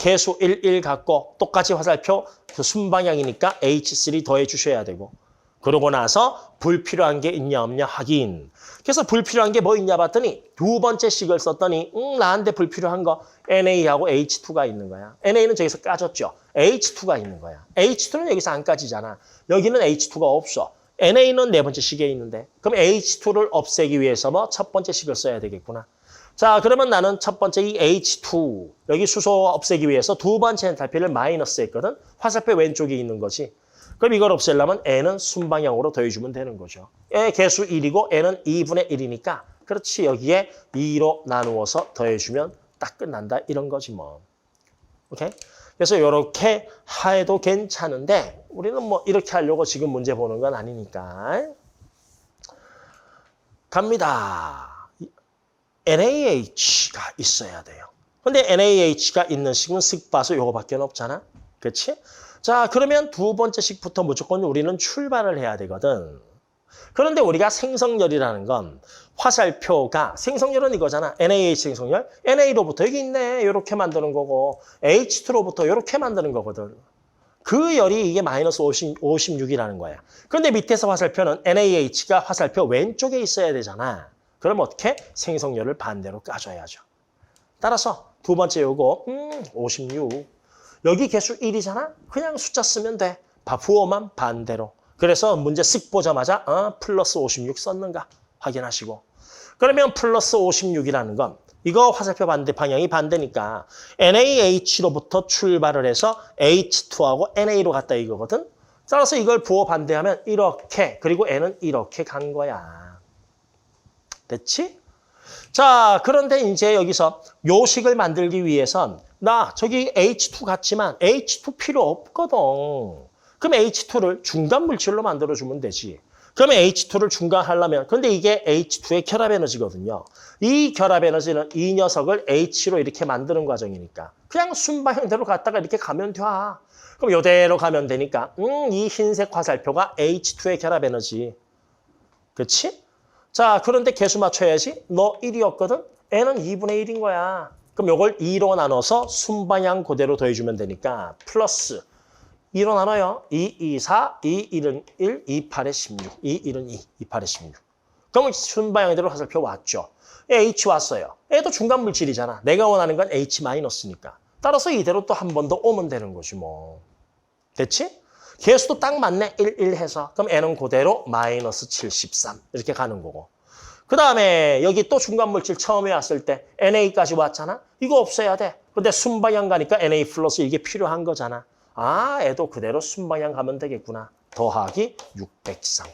개수 1 갖고 똑같이 화살표 그 순방향이니까 H3 더해 주셔야 되고. 그러고 나서 불필요한 게 있냐 없냐 확인. 그래서 불필요한 게 뭐 있냐 봤더니 두 번째 식을 썼더니 나한테 불필요한 거 NA하고 H2가 있는 거야. NA는 저기서 까졌죠. H2가 있는 거야. H2는 여기서 안 까지잖아. 여기는 H2가 없어. NA는 네 번째 식에 있는데 그럼 H2를 없애기 위해서 뭐 첫 번째 식을 써야 되겠구나. 자, 그러면 나는 첫 번째 이 H2 여기 수소 없애기 위해서 두 번째 엔탈피를 마이너스 했거든. 화살표 왼쪽에 있는 거지. 그럼 이걸 없애려면 N은 순방향으로 더해주면 되는 거죠. 개수 1이고 N은 2분의 1이니까 그렇지 여기에 2로 나누어서 더해주면 딱 끝난다 이런 거지 뭐. 오케이? 그래서 이렇게 해도 괜찮은데 우리는 뭐 이렇게 하려고 지금 문제 보는 건 아니니까. 갑니다. NaH가 있어야 돼요. 근데 NaH가 있는 식은 쓱 봐서 이거밖에 없잖아. 그렇지? 자, 그러면 두 번째 식부터 무조건 우리는 출발을 해야 되거든. 그런데 우리가 생성열이라는 건 화살표가 생성열은 이거잖아. NaH 생성열. NA로부터 여기 있네. 이렇게 만드는 거고 H2로부터 이렇게 만드는 거거든. 그 열이 이게 마이너스 56이라는 거야. 그런데 밑에서 화살표는 NaH가 화살표 왼쪽에 있어야 되잖아. 그럼 어떻게? 생성열을 반대로 까줘야죠. 따라서 두 번째 요거 56. 여기 개수 1이잖아? 그냥 숫자 쓰면 돼. 부호만 반대로. 그래서 문제 쓱 보자마자 플러스 56 썼는가 확인하시고. 그러면 플러스 56이라는 건 이거 화살표 반대 방향이 반대니까 NaH로부터 출발을 해서 H2하고 NA로 갔다 이거거든. 따라서 이걸 부호 반대하면 이렇게 그리고 N은 이렇게 간 거야. 됐지? 자, 그런데 이제 여기서 요 식을 만들기 위해선 나 저기 H2 같지만 H2 필요 없거든. 그럼 H2를 중간 물질로 만들어주면 되지. 그러면 H2를 중간하려면 근데 이게 H2의 결합 에너지거든요. 이 결합 에너지는 이 녀석을 H로 이렇게 만드는 과정이니까 그냥 순방향대로 갔다가 이렇게 가면 돼. 그럼 이대로 가면 되니까 이 흰색 화살표가 H2의 결합 에너지. 그렇지? 자, 그런데 개수 맞춰야지. 너 1이었거든? N은 2분의 1인 거야. 그럼 이걸 2로 나눠서 순방향 그대로 더해주면 되니까 플러스 2로 나눠요. 2, 2, 4, 2, 1은 1, 2, 8에 16, 2, 1은 2, 2, 8에 16. 그럼 순방향대로 화살표 왔죠. H 왔어요. 얘도 중간 물질이잖아. 내가 원하는 건 H-니까. 따라서 이대로 또 한 번 더 오면 되는 거지 뭐. 됐지? 개수도 딱 맞네. 1, 1 해서. 그럼 N은 그대로 마이너스 73 이렇게 가는 거고. 그 다음에 여기 또 중간 물질 처음에 왔을 때 NA까지 왔잖아. 이거 없애야 돼. 근데 순방향 가니까 NA 플러스 이게 필요한 거잖아. 아, 애도 그대로 순방향 가면 되겠구나. 더하기 603.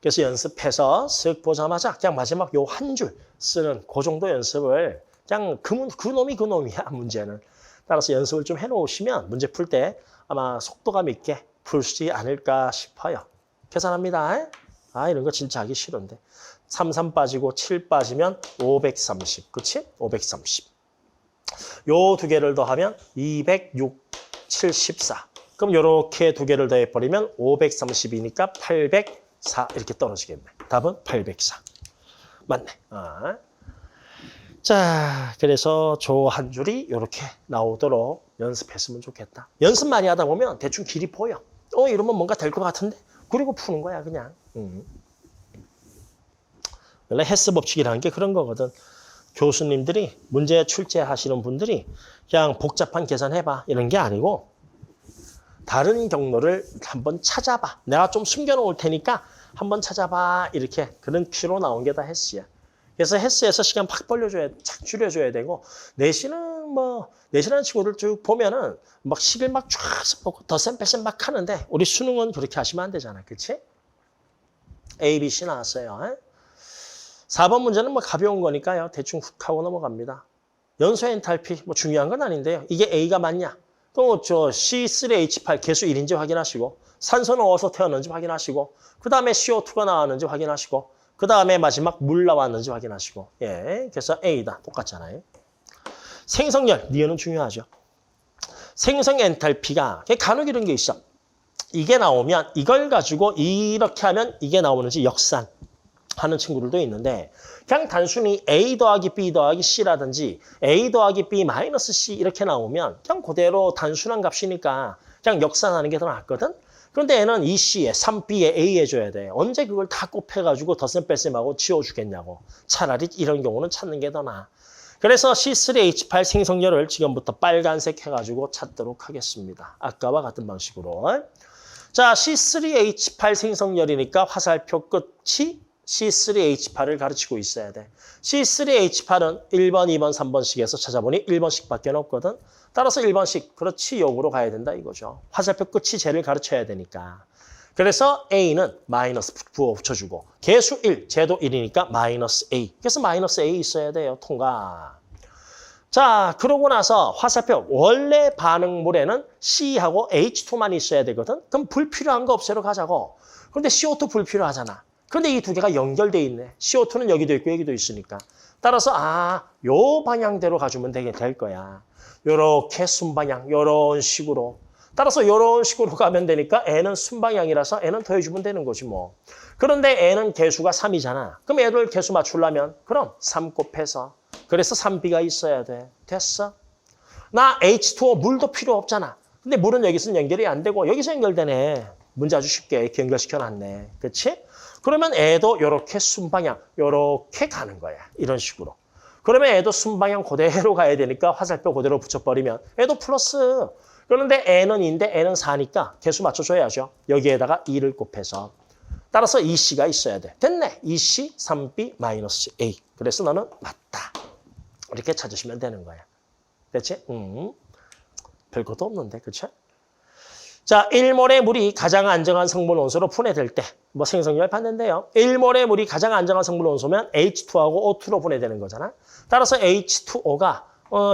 그래서 연습해서 쓱 보자마자 그냥 마지막 요 한 줄 쓰는 그 정도 연습을 그냥 그 놈이야, 문제는. 따라서 연습을 좀 해놓으시면 문제 풀 때 아마 속도감 있게 풀지 않을까 싶어요. 계산합니다. 이런 거 진짜 하기 싫은데. 3 빠지고 7 빠지면 530. 그치? 530. 요 두 개를 더하면 206, 74. 그럼 요렇게 두 개를 더해버리면 532니까 804 이렇게 떨어지겠네. 답은 804. 맞네. 자, 그래서 저 한 줄이 이렇게 나오도록 연습했으면 좋겠다. 연습 많이 하다 보면 대충 길이 보여. 이러면 뭔가 될 것 같은데? 그리고 푸는 거야, 그냥. 원래 헤스 법칙이라는 게 그런 거거든. 교수님들이 문제 출제하시는 분들이 그냥 복잡한 계산해봐 이런 게 아니고 다른 경로를 한번 찾아봐. 내가 좀 숨겨놓을 테니까 한번 찾아봐. 이렇게 그런 큐로 나온 게 다 헤스야. 그래서 헤스에서 시간 팍 착 줄여줘야 되고 내신하는 친구들 쭉 보면은 막 식을 막 쫙 써보고 덧셈 뺄셈 막 하는데 우리 수능은 그렇게 하시면 안 되잖아. 그렇지? A, B, C 나왔어요. 4번 문제는 뭐 가벼운 거니까요. 대충 훅 하고 넘어갑니다. 연소 엔탈피 뭐 중요한 건 아닌데요. 이게 A가 맞냐? 또 저 C3H8 개수 1인지 확인하시고 산소는 어디서 태어났는지 확인하시고 그 다음에 CO2가 나왔는지 확인하시고 그 다음에 마지막 물 나왔는지 확인하시고 그래서 A다. 똑같잖아요. 생성열, 니은은 중요하죠. 생성 엔탈피가 간혹 이런 게 있어. 이게 나오면 이걸 가지고 이렇게 하면 이게 나오는지 역산 하는 친구들도 있는데 그냥 단순히 A 더하기 B 더하기 C라든지 A 더하기 B 마이너스 C 이렇게 나오면 그냥 그대로 단순한 값이니까 그냥 역산하는 게 더 낫거든. 그런데 얘는 이 C에 3B에 A 해줘야 돼. 언제 그걸 다 곱해가지고 덧셈 뺄셈하고 지워주겠냐고. 차라리 이런 경우는 찾는 게 더 나아. 그래서 C3H8 생성열을 지금부터 빨간색 해가지고 찾도록 하겠습니다. 아까와 같은 방식으로. 자, C3H8 생성열이니까 화살표 끝이 C3H8을 가르치고 있어야 돼. C3H8은 1번, 2번, 3번씩에서 찾아보니 1번씩밖에 없거든. 따라서 1번씩, 그렇지, 역으로 가야 된다 이거죠. 화살표 끝이 쟤를 가르쳐야 되니까. 그래서 A는 마이너스 부호 붙여주고 개수 1, 쟤도 1이니까 마이너스 A. 그래서 마이너스 A 있어야 돼요. 통과. 자, 그러고 나서 화살표 원래 반응물에는 C하고 H2만 있어야 되거든. 그럼 불필요한 거 없애러 가자고. 그런데 CO2 불필요하잖아. 그런데 이 두 개가 연결돼 있네. CO2는 여기도 있고 여기도 있으니까. 따라서 요 방향대로 가주면 될 거야. 요렇게 순방향, 요런 식으로. 따라서 요런 식으로 가면 되니까 N은 순방향이라서 N은 더해주면 되는 거지 뭐. 그런데 N은 개수가 3이잖아. 그럼 애들 개수 맞추려면 그럼 3 곱해서. 그래서 3B가 있어야 돼. 됐어? 나 H2O 물도 필요 없잖아. 근데 물은 여기서는 연결이 안 되고 여기서 연결되네. 문제 아주 쉽게 이렇게 연결시켜놨네. 그렇지? 그러면 애도 이렇게 순방향, 이렇게 가는 거야. 이런 식으로. 그러면 애도 순방향 그대로 가야 되니까 화살표 그대로 붙여버리면 애도 플러스. 그런데 N은 2인데 N은 4니까 개수 맞춰줘야죠. 여기에다가 2를 곱해서. 따라서 2C가 있어야 돼. 됐네. 2C, 3B, 마이너스 A. 그래서 너는 맞다. 이렇게 찾으시면 되는 거야. 됐지? 별것도 없는데, 그렇죠? 자, 1몰의 물이 가장 안정한 성분 원소로 분해될 때 뭐 생성열 봤는데요. 1몰의 물이 가장 안정한 성분 원소면 H2하고 O2로 분해되는 거잖아. 따라서 H2O가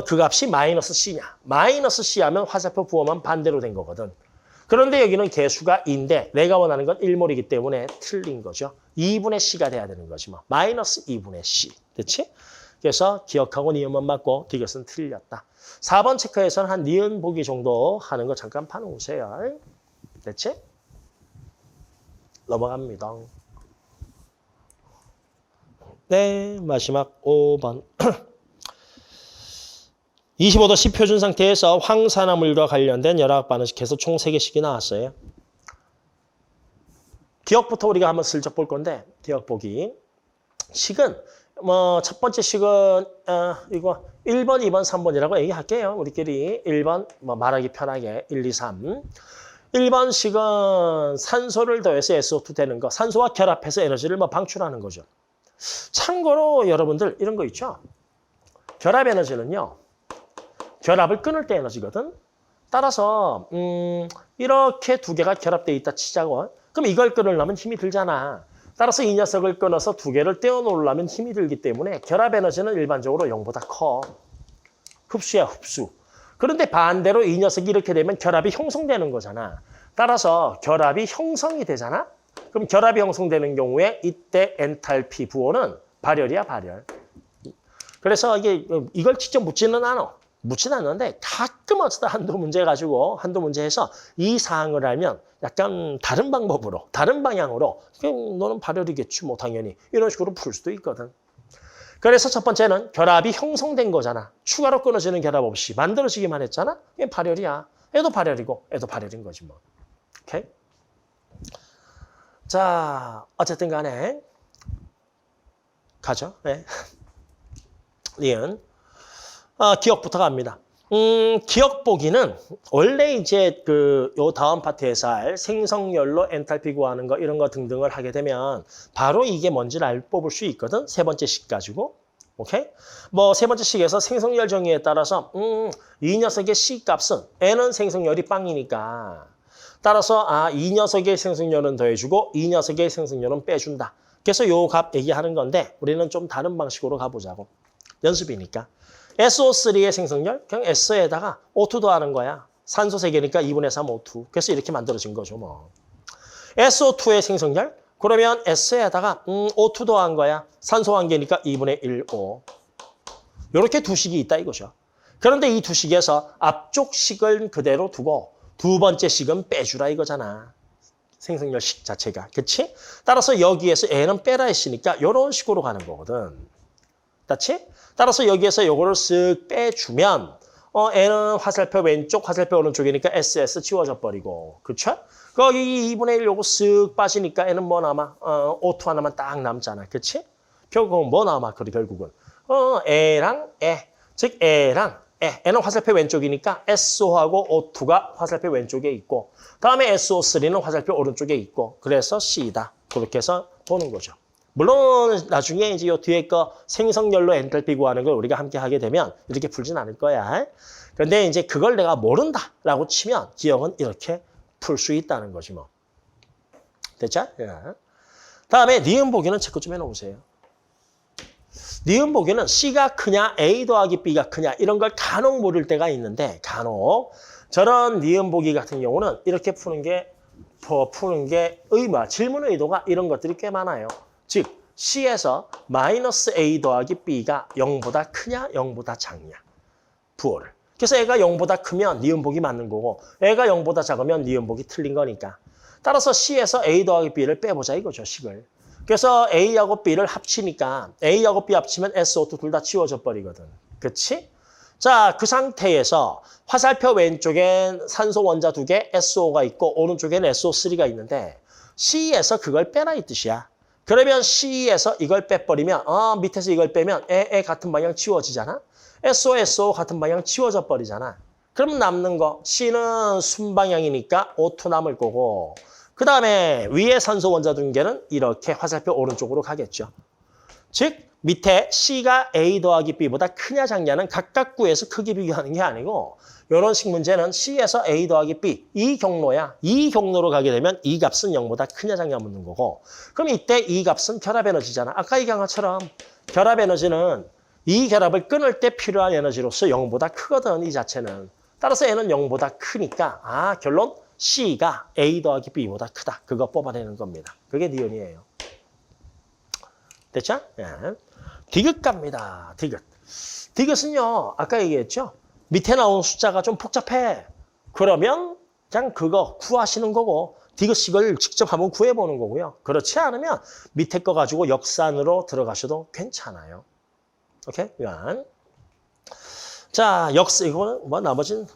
그 값이 마이너스 C냐. 마이너스 C 하면 화살표 부호만 반대로 된 거거든. 그런데 여기는 개수가 2인데 내가 원하는 건 1몰이기 때문에 틀린 거죠. 2분의 C가 돼야 되는 거지 뭐. 마이너스 2분의 C. 그렇지? 그래서 기억하고 니은만 맞고 디귿은 틀렸다. 4번 체크에서는 한 니은 보기 정도 하는 거 잠깐 봐놓으세요. 됐지? 넘어갑니다. 네, 마지막 5번. 25도 C 표준 상태에서 황산화물과 관련된 열화학 반응식해서 총 3개씩이 나왔어요. 기억부터 우리가 한번 슬쩍 볼 건데 기억 보기. 식은 첫 번째 식은 이거 1번, 2번, 3번이라고 얘기할게요. 우리끼리 1번 말하기 편하게 1, 2, 3. 1번 식은 산소를 더해서 SO2 되는 거. 산소와 결합해서 에너지를 방출하는 거죠. 참고로 여러분들 이런 거 있죠. 결합 에너지는요. 결합을 끊을 때 에너지거든. 따라서 이렇게 두 개가 결합되어 있다 치자고. 그럼 이걸 끊으려면 힘이 들잖아. 따라서 이 녀석을 끊어서 두 개를 떼어놓으려면 힘이 들기 때문에 결합 에너지는 일반적으로 0보다 커. 흡수야, 흡수. 그런데 반대로 이 녀석이 이렇게 되면 결합이 형성되는 거잖아. 따라서 결합이 형성이 되잖아. 그럼 결합이 형성되는 경우에 이때 엔탈피 부호는 발열이야, 발열. 그래서 이걸 직접 묻지는 않아. 묻지는 않는데 가끔 어쩌다 한두 문제 해서 이 사항을 알면 약간 다른 방법으로, 다른 방향으로 너는 발열이겠지 뭐 당연히 이런 식으로 풀 수도 있거든. 그래서 첫 번째는 결합이 형성된 거잖아. 추가로 끊어지는 결합 없이 만들어지기만 했잖아. 이게 발열이야. 얘도 발열이고 얘도 발열인 거지 뭐. 오케이? 자, 어쨌든 간에 가죠. 네. 니은. 기억부터 갑니다. 기억 보기는 원래 이제 요 다음 파트에서 할 생성열로 엔탈피 구하는 거 이런 거 등등을 하게 되면 바로 이게 뭔지를 뽑을 수 있거든. 세 번째 식 가지고. 오케이? 세 번째 식에서 생성열 정의에 따라서 이 녀석의 C 값은 N은 생성열이 빵이니까 따라서 이 녀석의 생성열은 더해주고 이 녀석의 생성열은 빼준다. 그래서 요 값 얘기하는 건데 우리는 좀 다른 방식으로 가보자고. 연습이니까. SO3의 생성열, 그냥 S에다가 O2 더하는 거야. 산소 3개니까 2분의 3 O2. 그래서 이렇게 만들어진 거죠, 뭐. SO2의 생성열, 그러면 S에다가 O2 더한 거야. 산소 1개니까 2분의 1 O. 이렇게 두 식이 있다 이거죠. 그런데 이 두 식에서 앞쪽 식을 그대로 두고 두 번째 식은 빼주라 이거잖아. 생성열식 자체가. 그치? 따라서 여기에서 N은 빼라 했으니까 이런 식으로 가는 거거든. 그렇지? 따라서 여기에서 요거를 쓱 빼주면 N은 화살표 왼쪽, 화살표 오른쪽이니까 SS 지워져 버리고. 그쵸? 거기 2분의 1 요거 쓱 빠지니까 N은 뭐 남아? O2 하나만 딱 남잖아. 그치? 결국은 뭐 남아? 결국은. E랑 E. 즉 E랑 E. N은 화살표 왼쪽이니까 SO하고 O2가 화살표 왼쪽에 있고 다음에 SO3는 화살표 오른쪽에 있고 그래서 C다. 그렇게 해서 보는 거죠. 물론 나중에 이제 요 뒤에 거 생성열로 엔탈피 구하는 걸 우리가 함께 하게 되면 이렇게 풀진 않을 거야. 그런데 이제 그걸 내가 모른다라고 치면 기억은 이렇게 풀 수 있다는 거지 뭐. 됐죠? 예. 다음에 니은 보기는 체크 좀 해놓으세요. 니은 보기는 C가 크냐 A 더하기 B가 크냐 이런 걸 간혹 모를 때가 있는데 간혹 저런 니은 보기 같은 경우는 이렇게 푸는 게 질문 의도가 이런 것들이 꽤 많아요. 즉 C에서 마이너스 A 더하기 B가 0보다 크냐 0보다 작냐 부호를. 그래서 애가 0보다 크면 니은복이 맞는 거고 애가 0보다 작으면 니은복이 틀린 거니까. 따라서 C에서 A 더하기 B를 빼보자 이거죠, 식을. 그래서 A하고 B를 합치니까 A하고 B 합치면 SO2 둘 다 지워져 버리거든. 그치? 자, 그 상태에서 화살표 왼쪽엔 산소 원자 2개 SO가 있고 오른쪽엔 SO3가 있는데 C에서 그걸 빼라 이 뜻이야. 그러면 C에서 이걸 빼버리면 밑에서 이걸 빼면 에 같은 방향 지워지잖아. SO 같은 방향 지워져 버리잖아. 그럼 남는 거 C는 순방향이니까 O2 남을 거고 그 다음에 위에 산소 원자 2개는 이렇게 화살표 오른쪽으로 가겠죠. 즉 밑에 C가 A 더하기 B보다 크냐 작냐는 각각 구에서 크기 비교하는 게 아니고 이런 식 문제는 C에서 A 더하기 B 이 경로야. 이 경로로 가게 되면 이 값은 0보다 크냐 작냐 묻는 거고 그럼 이때 이 값은 결합 에너지잖아. 아까 얘기한 것처럼 결합 에너지는 이 결합을 끊을 때 필요한 에너지로서 0보다 크거든, 이 자체는. 따라서 N은 0보다 크니까 결론 C가 A 더하기 B보다 크다. 그거 뽑아내는 겁니다. 그게 니은이에요. 됐죠? 예. 디귿 갑니다. 디귿. 디귿은요, 아까 얘기했죠? 밑에 나온 숫자가 좀 복잡해. 그러면 그냥 그거 구하시는 거고 디귿식을 직접 한번 구해보는 거고요. 그렇지 않으면 밑에 거 가지고 역산으로 들어가셔도 괜찮아요. 오케이? 자, 이거는 뭐 나머지는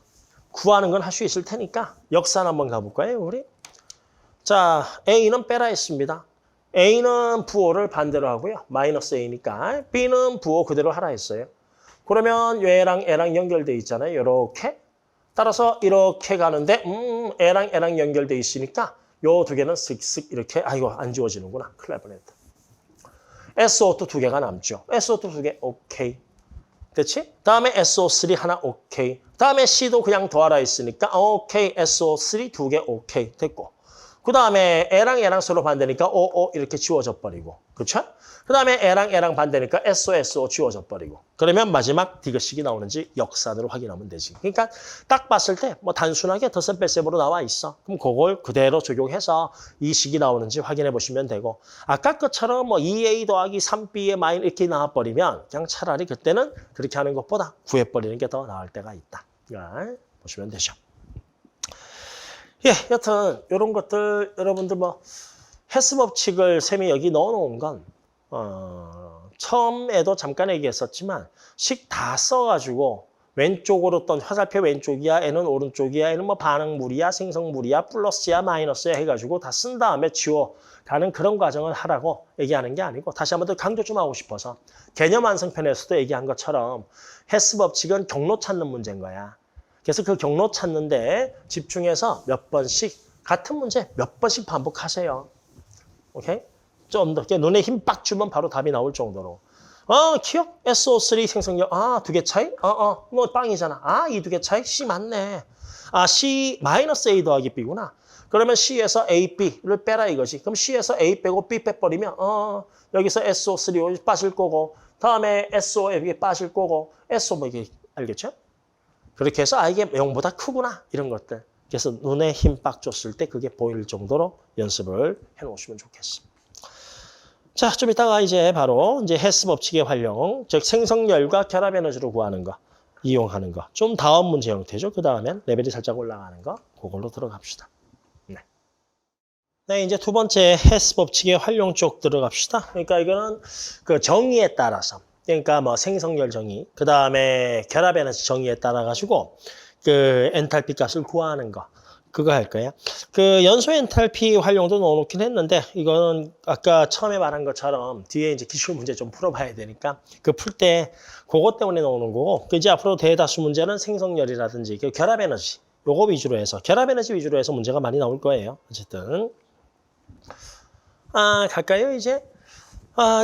구하는 건 할 수 있을 테니까 역산 한번 가볼까요, 우리? 자, A는 빼라 했습니다. A는 부호를 반대로 하고요. 마이너스 A니까. B는 부호 그대로 하라 했어요. 그러면 얘랑 A랑 연결돼 있잖아요. 이렇게. 따라서 이렇게 가는데 A랑 A랑 연결돼 있으니까 요 두 개는 쓱쓱 이렇게 이거 안 지워지는구나. 큰일 날 뻔했다. SO2 두 개가 남죠. SO2 두 개 오케이. 됐지? 다음에 SO3 하나 오케이. 다음에 C도 그냥 더하라 했으니까 오케이. SO3 두 개 오케이. 됐고. 그 다음에 A랑 A랑 서로 반대니까 O 이렇게 지워져 버리고. 그렇죠? 그 다음에 A랑 A랑 반대니까 SO 지워져 버리고. 그러면 마지막 디귿식이 나오는지 역산으로 확인하면 되지. 그러니까 딱 봤을 때 뭐 단순하게 덧셈 뺄셈으로 나와 있어. 그럼 그걸 그대로 적용해서 이 식이 나오는지 확인해 보시면 되고. 아까 것처럼 뭐 2A 더하기 3B에 마이너스 이렇게 나와버리면 그냥 차라리 그때는 그렇게 하는 것보다 구해버리는 게 더 나을 때가 있다. 보시면 되죠. 예, 여튼 이런 것들 여러분들 뭐 헬스 법칙을 쌤이 여기 넣어놓은 건 처음에도 잠깐 얘기했었지만 식 다 써가지고 왼쪽으로 떤 화살표 왼쪽이야, N은 오른쪽이야, N은 뭐 반응물이야, 생성물이야, 플러스야, 마이너스야 해가지고 다 쓴 다음에 지워가는 그런 과정을 하라고 얘기하는 게 아니고 다시 한번 더 강조 좀 하고 싶어서 개념 완성편에서도 얘기한 것처럼 헬스 법칙은 경로 찾는 문제인 거야. 그래서 그 경로 찾는데 집중해서 몇 번씩 같은 문제 몇 번씩 반복하세요. 오케이? 좀 더 눈에 힘 빡 주면 바로 답이 나올 정도로. 기억? SO3 생성력. 두 개 차이? 뭐 빵이잖아. 이 두 개 차이? C 맞네. C 마이너스 A 더하기 B구나. 그러면 C에서 A, B를 빼라 이거지. 그럼 C에서 A 빼고 B 빼버리면 여기서 SO3 빠질 거고 다음에 SO 여기 빠질 거고 SO 뭐 이게 알겠죠? 그렇게 해서 이게 0보다 크구나 이런 것들. 그래서 눈에 힘 빡 줬을 때 그게 보일 정도로 연습을 해놓으시면 좋겠어. 자, 좀 이따가 이제 바로 이제 헬스 법칙의 활용, 즉 생성열과 결합 에너지로 구하는 거. 이용하는 거. 좀 다음 문제 형태죠. 그 다음엔 레벨이 살짝 올라가는 거. 그걸로 들어갑시다. 네. 네, 이제 두 번째 헤스 법칙의 활용 쪽 들어갑시다. 그러니까 이거는 그 정의에 따라서, 그러니까 뭐 생성열 정의, 그 다음에 결합 에너지 정의에 따라 가지고 그 엔탈피 값을 구하는 거. 그거 할 거예요. 그 연소 엔탈피 활용도 넣어놓긴 했는데 이거는 아까 처음에 말한 것처럼 뒤에 이제 기출 문제 좀 풀어봐야 되니까 그 풀 때 그것 때문에 넣어놓은 거고 그 이제 앞으로 대다수 문제는 생성열이라든지 그 결합 에너지 요거 위주로 해서 결합 에너지 위주로 해서 문제가 많이 나올 거예요. 어쨌든 갈까요 이제?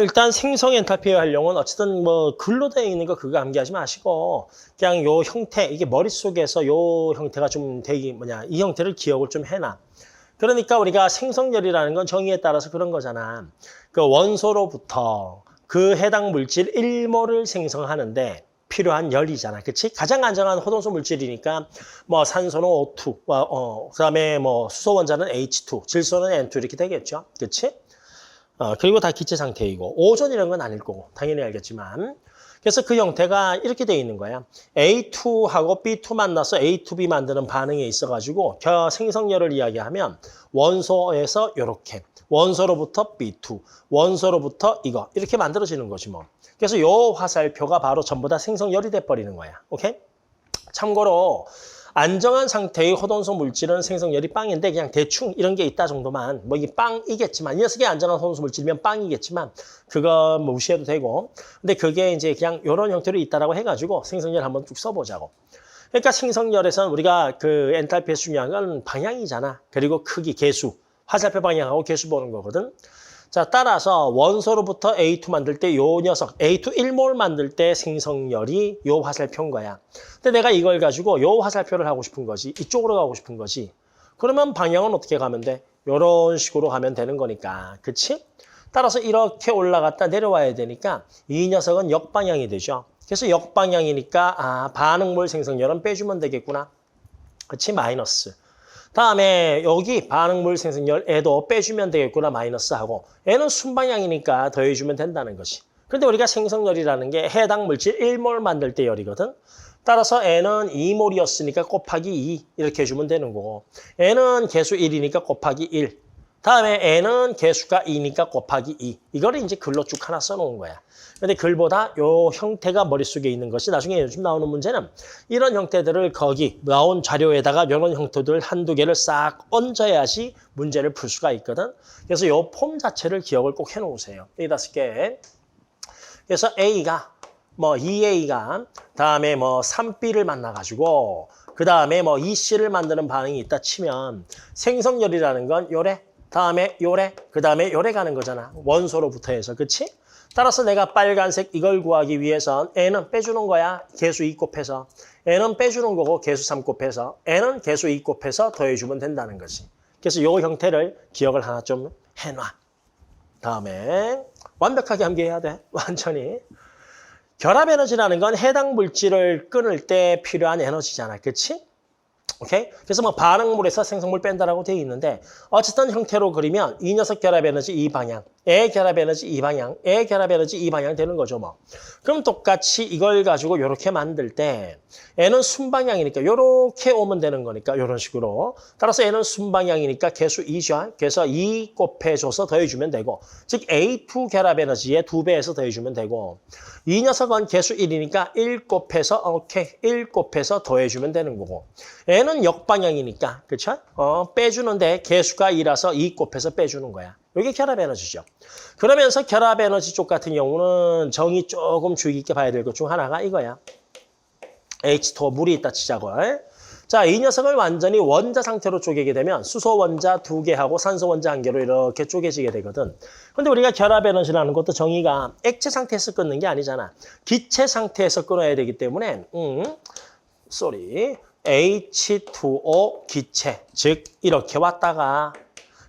일단 생성 엔탈피의 활용은 어쨌든 뭐 글로 되어 있는 거 그거 암기하지 마시고 그냥 요 형태 이게 머릿속에서 요 형태가 좀 되기 이 형태를 기억을 좀 해놔. 그러니까 우리가 생성열이라는 건 정의에 따라서 그런 거잖아. 그 원소로부터 그 해당 물질 1몰을 생성하는데 필요한 열이잖아. 그치? 가장 안정한 호동소 물질이니까 뭐 산소는 O2, 그다음에 뭐 수소 원자는 H2, 질소는 N2 이렇게 되겠죠. 그치? 그리고 다 기체 상태이고 오존 이런 건 아닐 거고 당연히 알겠지만 그래서 그 형태가 이렇게 돼 있는 거야. A2하고 B2 만나서 A2B 만드는 반응에 있어가지고 생성열을 이야기하면 원소에서 이렇게 원소로부터 B2, 원소로부터 이거 이렇게 만들어지는 거지 뭐. 그래서 요 화살표가 바로 전부 다 생성열이 돼버리는 거야. 오케이? 참고로 안정한 상태의 호돈소 물질은 생성열이 빵인데 그냥 대충 이런 게 있다 정도만 뭐 이게 빵이겠지만 이 녀석이 안정한 호돈소 물질이면 빵이겠지만 그거 뭐 무시해도 되고 근데 그게 이제 그냥 이런 형태로 있다라고 해가지고 생성열 한번 쭉 써보자고. 그러니까 생성열에서는 우리가 그 엔탈피에서 중요한 건 방향이잖아. 그리고 크기, 개수, 화살표 방향하고 개수 보는 거거든. 자, 따라서 원소로부터 A2 만들 때 요 녀석 A2 1몰 만들 때 생성열이 요 화살표인 거야. 근데 내가 이걸 가지고 요 화살표를 하고 싶은 거지. 이쪽으로 가고 싶은 거지. 그러면 방향은 어떻게 가면 돼? 요런 식으로 가면 되는 거니까. 그치? 따라서 이렇게 올라갔다 내려와야 되니까 이 녀석은 역방향이 되죠. 그래서 역방향이니까 반응물 생성열은 빼주면 되겠구나. 그치? 마이너스. 다음에 여기 반응물 생성열 애도 빼주면 되겠구나 마이너스하고 애는 순방향이니까 더해주면 된다는 것이. 그런데 우리가 생성열이라는 게 해당 물질 1몰 만들 때 열이거든. 따라서 애는 2몰이었으니까 곱하기 2 이렇게 해주면 되는 거고 애는 개수 1이니까 곱하기 1. 다음에 애는 개수가 2니까 곱하기 2. 이거를 이제 글로 쭉 하나 써놓은 거야. 근데 글보다 요 형태가 머릿속에 있는 것이 나중에 요즘 나오는 문제는 이런 형태들을 거기 나온 자료에다가 이런 형태들 한두 개를 싹 얹어야지 문제를 풀 수가 있거든. 그래서 요 폼 자체를 기억을 꼭 해놓으세요. 이 5개. 그래서 A가 뭐 2A가 다음에 뭐 3B를 만나가지고 그 다음에 뭐 2C를 만드는 반응이 있다 치면 생성열이라는 건 요래 다음에 요래 그 다음에 요래 가는 거잖아. 원소로부터 해서 그치? 따라서 내가 빨간색 이걸 구하기 위해선 N은 빼주는 거야. 개수 2 곱해서. N은 빼주는 거고 개수 3 곱해서. N은 개수 2 곱해서 더해주면 된다는 거지. 그래서 요 형태를 기억을 하나 좀 해놔. 다음에 완벽하게 암기해야 돼. 완전히. 결합 에너지라는 건 해당 물질을 끊을 때 필요한 에너지잖아. 그치? 오케이? 그래서 뭐 반응물에서 생성물 뺀다라고 되어 있는데 어쨌든 형태로 그리면 이 녀석 결합 에너지 이 방향, 애 결합 에너지 이 방향, 애 결합 에너지 이 방향 되는 거죠, 뭐. 그럼 똑같이 이걸 가지고 이렇게 만들 때 애는 순방향이니까 이렇게 오면 되는 거니까 이런 식으로. 따라서 애는 순방향이니까 개수 2죠. 그래서 2 곱해줘서 더해주면 되고 즉 A2 결합 에너지의 2배에서 더해주면 되고 이 녀석은 개수 1이니까 1 곱해서 1 곱해서 더해주면 되는 거고 애는 역방향이니까 그렇죠? 빼주는데 개수가 2라서 2 곱해서 빼주는 거야. 이게 결합 에너지죠. 그러면서 결합 에너지 쪽 같은 경우는 정의 조금 주의 깊게 봐야 될 것 중 하나가 이거야. H2O 물이 있다 치자고. 자, 이 녀석을 완전히 원자 상태로 쪼개게 되면 수소 원자 2개하고 산소 원자 1개로 이렇게 쪼개지게 되거든. 근데 우리가 결합 에너지라는 것도 정의가 액체 상태에서 끊는 게 아니잖아. 기체 상태에서 끊어야 되기 때문에 H2O 기체, 즉 이렇게 왔다가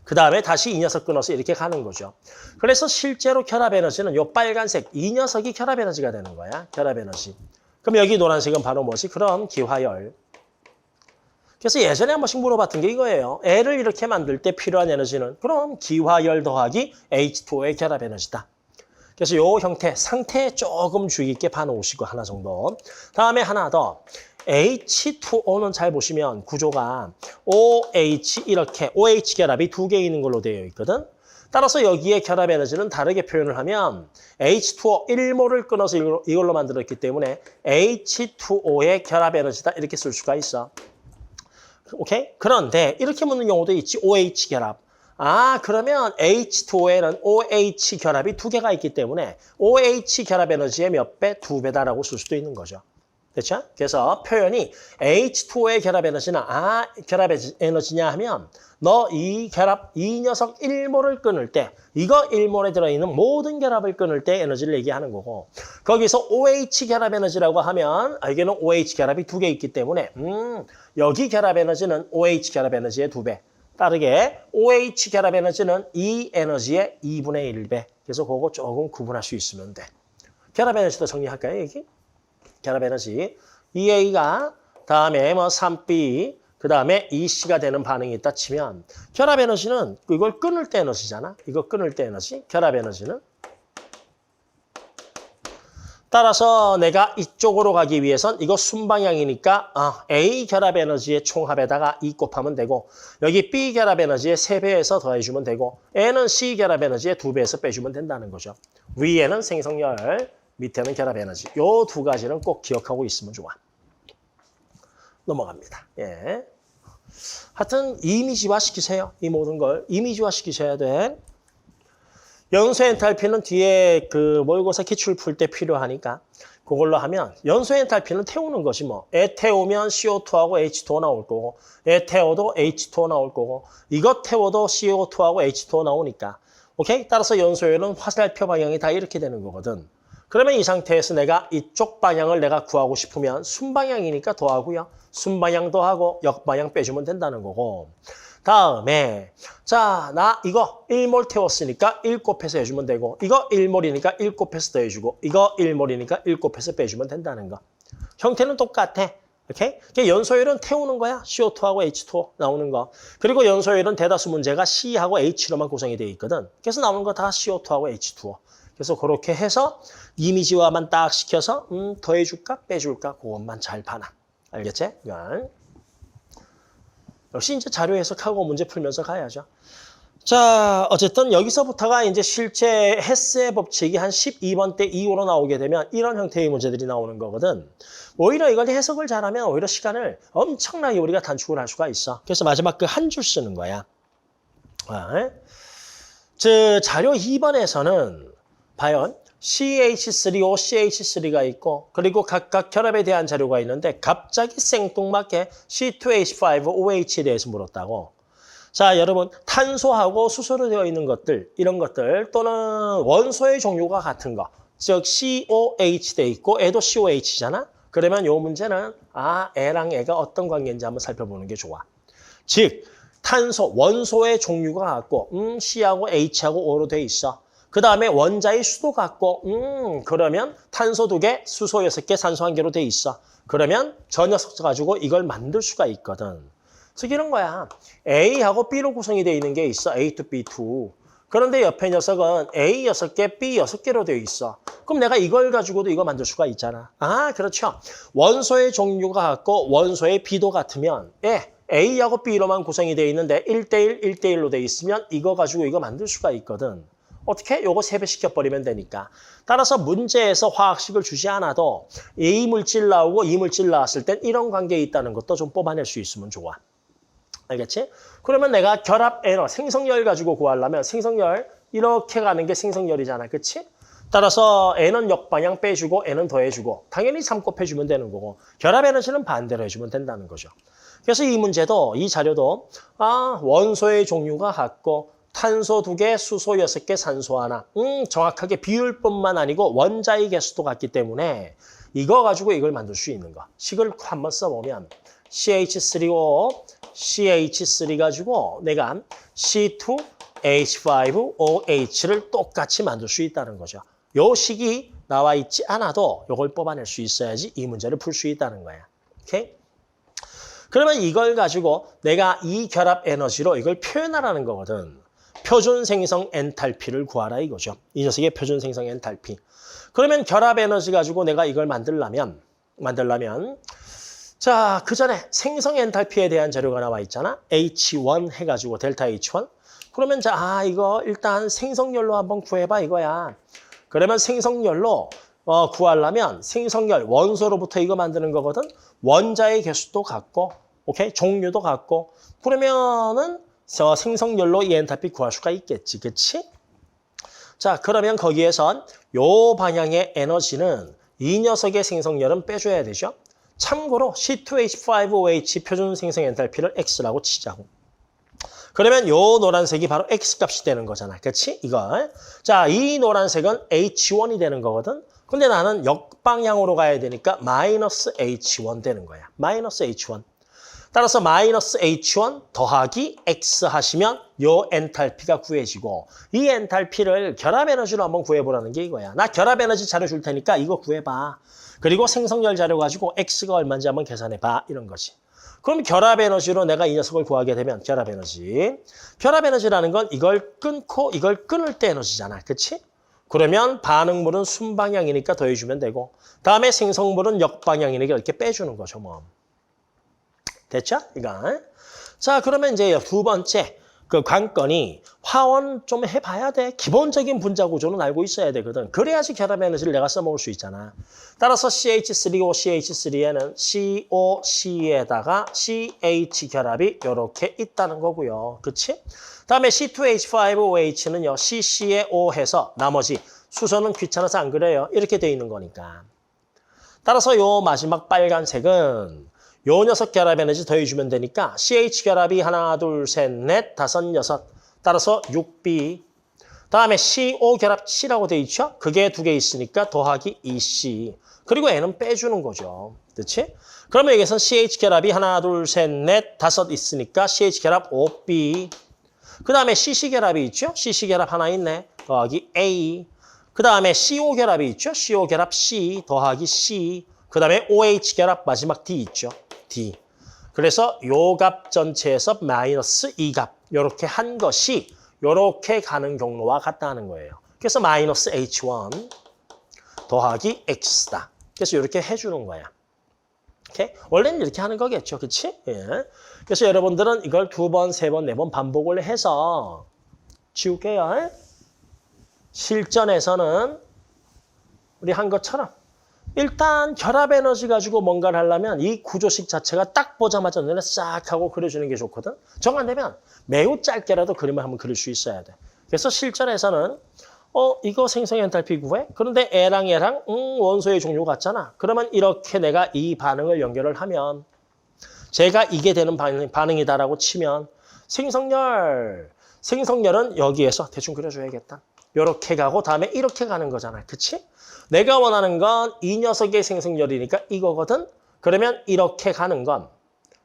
그 다음에 다시 이 녀석 끊어서 이렇게 가는 거죠. 그래서 실제로 결합 에너지는 요 빨간색 이 녀석이 결합 에너지가 되는 거야. 결합 에너지. 그럼 여기 노란색은 바로 뭐지? 그럼 기화열. 그래서 예전에 한 번씩 물어봤던 게 이거예요. 애를 이렇게 만들 때 필요한 에너지는 그럼 기화열 더하기 H2O의 결합 에너지다. 그래서 요 형태, 상태에 조금 주의 깊게 봐놓으시고 하나 정도. 다음에 하나 더. H2O는 잘 보시면 구조가 OH 이렇게 OH 결합이 2개 있는 걸로 되어 있거든. 따라서 여기에 결합 에너지는 다르게 표현을 하면 H2O 1몰을 끊어서 이걸로 만들었기 때문에 H2O의 결합 에너지다 이렇게 쓸 수가 있어. 오케이? 그런데 이렇게 묻는 경우도 있지. OH 결합. 아, 그러면 H2O에는 OH 결합이 2개가 있기 때문에 OH 결합 에너지의 몇 배? 2배다라고 쓸 수도 있는 거죠. 그렇죠? 그래서 표현이 H2O의 결합 에너지는 결합 에너지냐 하면 너 이 녀석 1몰을 끊을 때 이거 1몰에 들어있는 모든 결합을 끊을 때 에너지를 얘기하는 거고 거기서 OH 결합 에너지라고 하면 여기는 OH 결합이 2개 있기 때문에 여기 결합 에너지는 OH 결합 에너지의 2배. 따르게 OH 결합 에너지는 이 에너지의 2분의 1배. 그래서 그거 조금 구분할 수 있으면 돼. 결합 에너지도 정리할까요, 여기? 결합 에너지. EA가 다음에 3B 그 다음에 EC가 되는 반응이 있다 치면 결합 에너지는 이걸 끊을 때 에너지잖아. 이거 끊을 때 에너지. 결합 에너지는 따라서 내가 이쪽으로 가기 위해선 이거 순방향이니까 A 결합 에너지의 총합에다가 2 곱하면 되고 여기 B 결합 에너지의 3배에서 더해주면 되고 N은 C 결합 에너지의 2배에서 빼주면 된다는 거죠. 위에는 생성열, 밑에는 결합 에너지. 요 두 가지는 꼭 기억하고 있으면 좋아. 넘어갑니다. 예. 하여튼 이미지화 시키세요. 이 모든 걸 이미지화 시키셔야 돼. 연소 엔탈피는 뒤에 그 모의고사 기출 풀 때 필요하니까 그걸로 하면 연소 엔탈피는 태우는 것이 뭐. 애 태우면 CO2하고 H2O 나올 거고 애 태워도 H2O 나올 거고 이것 태워도 CO2하고 H2O 나오니까. 오케이? 따라서 연소율은 화살표 방향이 다 이렇게 되는 거거든. 그러면 이 상태에서 내가 이쪽 방향을 내가 구하고 싶으면 순방향이니까 더하고요. 순방향 더하고 역방향 빼주면 된다는 거고. 다음에 자, 나 이거 1몰 태웠으니까 1 곱해서 해주면 되고 이거 1몰이니까 1 곱해서 더해주고 이거 1몰이니까 1 곱해서 빼주면 된다는 거. 형태는 똑같아. 오케이? 연소율은 태우는 거야. CO2하고 H2O 나오는 거. 그리고 연소율은 대다수 문제가 C하고 H로만 구성이 되어 있거든. 그래서 나오는 거 다 CO2하고 H2O. 그래서 그렇게 해서 이미지화만 딱 시켜서 더해줄까 빼줄까 그것만 잘 봐놔. 알겠지? 역시 이제 자료 해석하고 문제 풀면서 가야죠. 자, 어쨌든 여기서부터가 이제 실제 헤스의 법칙이 한 12번 때 이후로 나오게 되면 이런 형태의 문제들이 나오는 거거든. 오히려 이걸 해석을 잘하면 오히려 시간을 엄청나게 우리가 단축을 할 수가 있어. 그래서 마지막 그 한 줄 쓰는 거야. 자료 2번에서는 과연 CH3O, CH3가 있고 그리고 각각 결합에 대한 자료가 있는데 갑자기 생뚱맞게 C2H5, OH에 대해서 물었다고. 자, 여러분 탄소하고 수소로 되어 있는 것들, 이런 것들 또는 원소의 종류가 같은 거, 즉 COH 돼 있고 애도 COH잖아. 그러면 이 문제는 애랑 애가 어떤 관계인지 한번 살펴보는 게 좋아. 즉 탄소, 원소의 종류가 같고 C하고 H하고 O로 돼 있어. 그 다음에 원자의 수도 같고 그러면 탄소 2개, 수소 6개, 산소 1개로 돼 있어. 그러면 저 녀석 가지고 이걸 만들 수가 있거든. 그래서 이런 거야. A하고 B로 구성이 되어 있는 게 있어. A2, B2. 그런데 옆에 녀석은 A 6개, B 6개로 되어 있어. 그럼 내가 이걸 가지고도 이거 만들 수가 있잖아. 그렇죠. 원소의 종류가 같고 원소의 비도 같으면 A하고 B로만 구성이 되어 있는데 1대1, 1대1로 되어 있으면 이거 가지고 이거 만들 수가 있거든. 어떻게? 요거 3배 시켜버리면 되니까. 따라서 문제에서 화학식을 주지 않아도 A 물질 나오고 E 물질 나왔을 땐 이런 관계에 있다는 것도 좀 뽑아낼 수 있으면 좋아. 알겠지? 그러면 내가 결합 에너, 생성열 가지고 구하려면 생성열 이렇게 가는 게 생성열이잖아. 그치? 따라서 N은 역방향 빼주고 N은 더해주고 당연히 3 곱해주면 되는 거고 결합 에너지는 반대로 해주면 된다는 거죠. 그래서 이 문제도, 이 자료도 원소의 종류가 같고 탄소 2개, 수소 6개, 산소 하나. 정확하게 비율뿐만 아니고 원자의 개수도 같기 때문에 이거 가지고 이걸 만들 수 있는 거. 식을 한번 써보면 CH3O, CH3 가지고 내가 C2H5OH를 똑같이 만들 수 있다는 거죠. 요 식이 나와 있지 않아도 이걸 뽑아낼 수 있어야지 이 문제를 풀 수 있다는 거야. 오케이? 그러면 이걸 가지고 내가 이 결합 에너지로 이걸 표현하라는 거거든. 표준 생성 엔탈피를 구하라 이거죠. 이 녀석의 표준 생성 엔탈피. 그러면 결합 에너지 가지고 내가 이걸 만들려면 자, 그 전에 생성 엔탈피에 대한 자료가 나와 있잖아. H1 해가지고 델타 H1. 그러면 자, 이거 일단 생성열로 한번 구해봐 이거야. 그러면 생성열로 구하려면 생성열 원소로부터 이거 만드는 거거든. 원자의 개수도 같고, 오케이, 종류도 같고. 그러면은 생성열로 이 엔탈피 구할 수가 있겠지, 그렇지? 자, 그러면 거기에선 요 방향의 에너지는 이 녀석의 생성열은 빼줘야 되죠. 참고로 C2H5OH 표준 생성 엔탈피를 X라고 치자고. 그러면 요 노란색이 바로 X 값이 되는 거잖아. 그렇지? 이거. 자, 이 노란색은 H1이 되는 거거든. 근데 나는 역방향으로 가야 되니까 마이너스 H1 되는 거야. 마이너스 H1. 따라서 마이너스 H1 더하기 X 하시면 요 엔탈피가 구해지고 이 엔탈피를 결합 에너지로 한번 구해보라는 게 이거야. 나 결합 에너지 자료 줄 테니까 이거 구해봐. 그리고 생성열 자료 가지고 X가 얼마인지 한번 계산해봐. 이런 거지. 그럼 결합 에너지로 내가 이 녀석을 구하게 되면 결합 에너지. 결합 에너지라는 건 이걸 끊고 이걸 끊을 때 에너지잖아. 그렇지? 그러면 반응물은 순방향이니까 더해주면 되고 다음에 생성물은 역방향이니까 이렇게 빼주는 거죠. 뭐. 됐죠? 이거. 자, 그러면 이제 두 번째 그 관건이 화원 좀 해봐야 돼. 기본적인 분자 구조는 알고 있어야 되거든. 그래야지 결합 에너지를 내가 써먹을 수 있잖아. 따라서 CH3O, CH3에는 COC에다가 CH 결합이 이렇게 있다는 거고요. 그치? 다음에 C2H5OH는요. CC에 O 해서 나머지 수소는 귀찮아서 안 그래요. 이렇게 돼 있는 거니까. 따라서 요 마지막 빨간색은 요 녀석 결합 에너지 더해주면 되니까 CH 결합이 하나, 둘, 셋, 넷, 다섯, 여섯. 따라서 6B. 다음에 CO 결합 C라고 돼 있죠? 그게 두 개 있으니까 더하기 2C. 그리고 N은 빼주는 거죠. 그렇지? 그러면 여기서는 CH 결합이 하나, 둘, 셋, 넷, 다섯 있으니까 CH 결합 5B. 그 다음에 CC 결합이 있죠? CC 결합 하나 있네. 더하기 A. 그 다음에 CO 결합이 있죠? CO 결합 C 더하기 C. 그 다음에 OH 결합 마지막 D 있죠? D. 그래서 요 값 전체에서 마이너스 2값 이렇게 한 것이 이렇게 가는 경로와 같다는 거예요. 그래서 마이너스 H1 더하기 X다. 그래서 이렇게 해주는 거야. 오케이? 원래는 이렇게 하는 거겠죠. 그렇지? 예. 그래서 여러분들은 이걸 두 번, 세 번, 네 번 반복을 해서 지울게요. 실전에서는 우리 한 것처럼 일단 결합 에너지 가지고 뭔가를 하려면 이 구조식 자체가 딱 보자마자 눈에 싹 하고 그려주는 게 좋거든. 정 안 되면 매우 짧게라도 그림을 한번 그릴 수 있어야 돼. 그래서 실전에서는 이거 생성 엔탈피 구해? 그런데 A랑 A랑 원소의 종류 같잖아. 그러면 이렇게 내가 이 반응을 연결을 하면 제가 이게 되는 반응이다라고 치면 생성열은 여기에서 대충 그려줘야겠다. 이렇게 가고 다음에 이렇게 가는 거잖아. 그치? 내가 원하는 건 이 녀석의 생성열이니까 이거거든. 그러면 이렇게 가는 건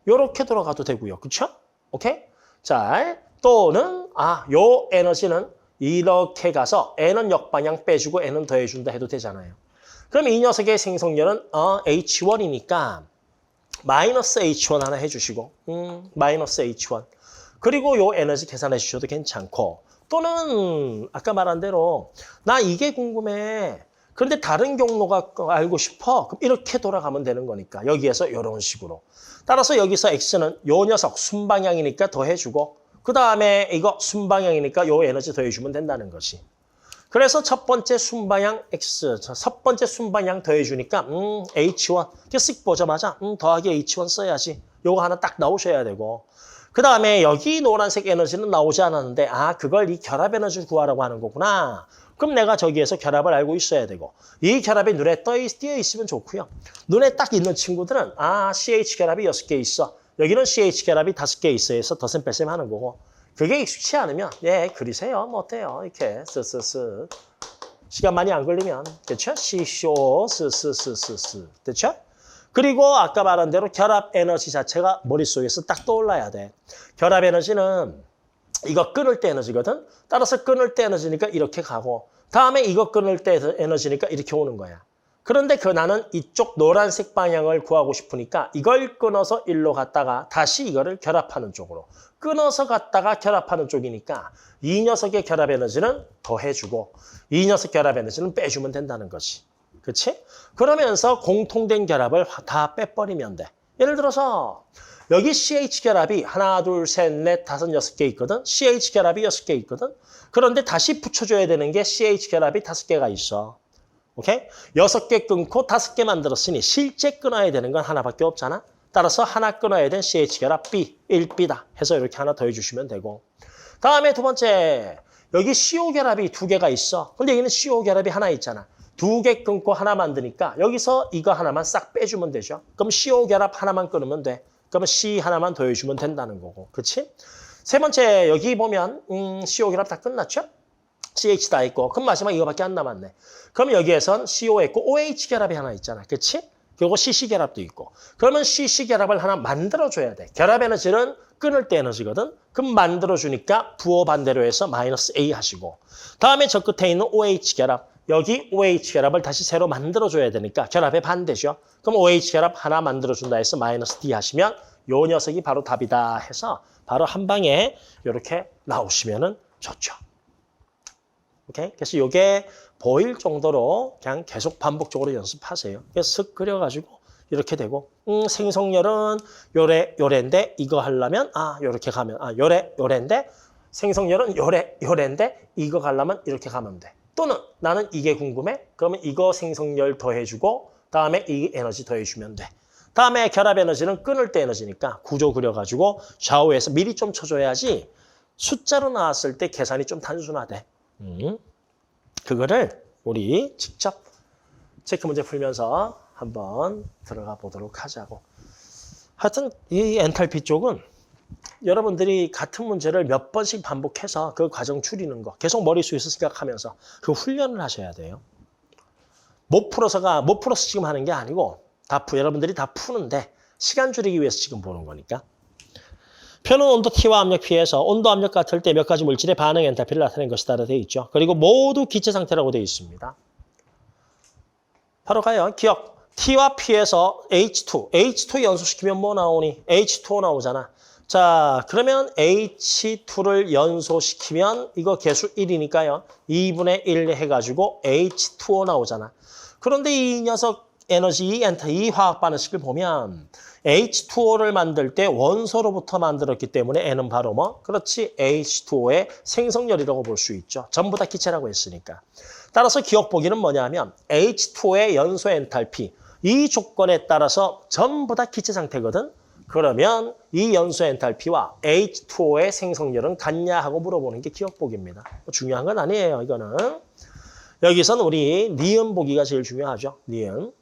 이렇게 돌아가도 되고요. 그쵸? 오케이? 자, 또는 요 에너지는 이렇게 가서 N은 역방향 빼주고 N은 더해준다 해도 되잖아요. 그럼 이 녀석의 생성열은 H1이니까 마이너스 H1 하나 해주시고 마이너스 H1. 그리고 요 에너지 계산해 주셔도 괜찮고 또는 아까 말한 대로 나 이게 궁금해. 그런데 다른 경로가 알고 싶어. 그럼 이렇게 돌아가면 되는 거니까 여기에서 이런 식으로. 따라서 여기서 X는 요 녀석 순방향이니까 더해주고 그 다음에 이거 순방향이니까 요 에너지 더해주면 된다는 것이. 그래서 첫 번째 순방향 X, 첫 번째 순방향 더해주니까 H1. 이렇게 쓱 보자마자 더하기 H1 써야지. 요거 하나 딱 나오셔야 되고. 그 다음에 여기 노란색 에너지는 나오지 않았는데 그걸 이 결합 에너지를 구하라고 하는 거구나. 그럼 내가 저기에서 결합을 알고 있어야 되고 이 결합이 눈에 띄어 있으면 좋고요. 눈에 딱 있는 친구들은 CH 결합이 6개 있어. 여기는 CH 결합이 5개 있어 해서 덧셈 뺄셈 하는 거고 그게 익숙치 않으면 그리세요. 뭐 어때요? 이렇게 스스스 시간 많이 안 걸리면 그렇죠? 시쇼 스스스스스 됐죠? 그리고 아까 말한 대로 결합 에너지 자체가 머릿속에서 딱 떠올라야 돼. 결합 에너지는 이거 끊을 때 에너지거든. 따라서 끊을 때 에너지니까 이렇게 가고 다음에 이거 끊을 때 에너지니까 이렇게 오는 거야. 그런데 나는 이쪽 노란색 방향을 구하고 싶으니까 이걸 끊어서 일로 갔다가 다시 이거를 결합하는 쪽으로. 끊어서 갔다가 결합하는 쪽이니까 이 녀석의 결합 에너지는 더해주고 이 녀석 결합 에너지는 빼주면 된다는 거지. 그렇지? 그러면서 공통된 결합을 다 빼버리면 돼. 예를 들어서 여기 CH 결합이 하나, 둘, 셋, 넷, 다섯, 여섯 개 있거든. CH 결합이 6개 있거든. 그런데 다시 붙여줘야 되는 게 CH 결합이 5개가 있어. 오케이? 6개 끊고 5개 만들었으니 실제 끊어야 되는 건 하나밖에 없잖아. 따라서 하나 끊어야 된 CH 결합 B, 1B다 해서 이렇게 하나 더해주시면 되고. 다음에 두 번째, 여기 CO 결합이 2개가 있어. 근데 여기는 CO 결합이 하나 있잖아. 2개 끊고 하나 만드니까 여기서 이거 하나만 싹 빼주면 되죠. 그럼 CO 결합 하나만 끊으면 돼. 그러면 C 하나만 더해주면 된다는 거고. 그렇지? 세 번째, 여기 보면 CO 결합 다 끝났죠? CH 다 있고. 그럼 마지막 이거밖에 안 남았네. 그럼 여기에선 CO 있고 OH 결합이 하나 있잖아. 그렇지? 그리고 CC 결합도 있고. 그러면 CC 결합을 하나 만들어줘야 돼. 결합 에너지는 끊을 때 에너지거든. 그럼 만들어주니까 부호 반대로 해서 마이너스 A 하시고. 다음에 저 끝에 있는 OH 결합. 여기 OH 결합을 다시 새로 만들어줘야 되니까 결합의 반대죠. 그럼 OH 결합 하나 만들어준다 해서 마이너스 D 하시면 요 녀석이 바로 답이다 해서 바로 한 방에 이렇게 나오시면 좋죠. 오케이? 그래서 이게 보일 정도로 그냥 계속 반복적으로 연습하세요. 그래서 슥 그려가지고 이렇게 되고 생성열은 요래인데 이거 하려면 요렇게 가면 요래인데 생성열은 요래인데 이거 가려면 이렇게 가면 돼. 또는 나는 이게 궁금해? 그러면 이거 생성열 더해주고 다음에 이 에너지 더해주면 돼. 다음에 결합 에너지는 끊을 때 에너지니까 구조 그려가지고 좌우에서 미리 좀 쳐줘야지 숫자로 나왔을 때 계산이 좀 단순하대. 그거를 우리 직접 체크 문제 풀면서 한번 들어가 보도록 하자고. 하여튼 이 엔탈피 쪽은 여러분들이 같은 문제를 몇 번씩 반복해서 그 과정 줄이는 거 계속 머릿속에서 생각하면서 그 훈련을 하셔야 돼요. 못 풀어서 지금 하는 게 아니고 여러분들이 다 푸는데 시간 줄이기 위해서 지금 보는 거니까. 표는 온도 T와 압력 P에서 온도 압력 같을 때 몇 가지 물질의 반응 엔탈피를 나타낸 것이다 되어 있죠. 그리고 모두 기체 상태라고 되어 있습니다. 바로 가요. 기억. T와 P에서 H2 연소시키면 뭐 나오니? H2O 나오잖아. 자, 그러면 H2를 연소시키면 이거 개수 1이니까요. 2분의 1 해가지고 H2O 나오잖아. 그런데 이 녀석 에너지, 이 화학 반응식을 보면 H2O를 만들 때 원소로부터 만들었기 때문에 N은 바로 뭐? 그렇지, H2O의 생성열이라고 볼 수 있죠. 전부 다 기체라고 했으니까. 따라서 기억 보기는 뭐냐면 H2O의 연소 엔탈피, 이 조건에 따라서 전부 다 기체 상태거든. 그러면 이 연소 엔탈피와 H2O의 생성열은 같냐 하고 물어보는 게 기억 보기입니다. 중요한 건 아니에요, 이거는. 여기선 우리 니은 보기가 제일 중요하죠, 니은.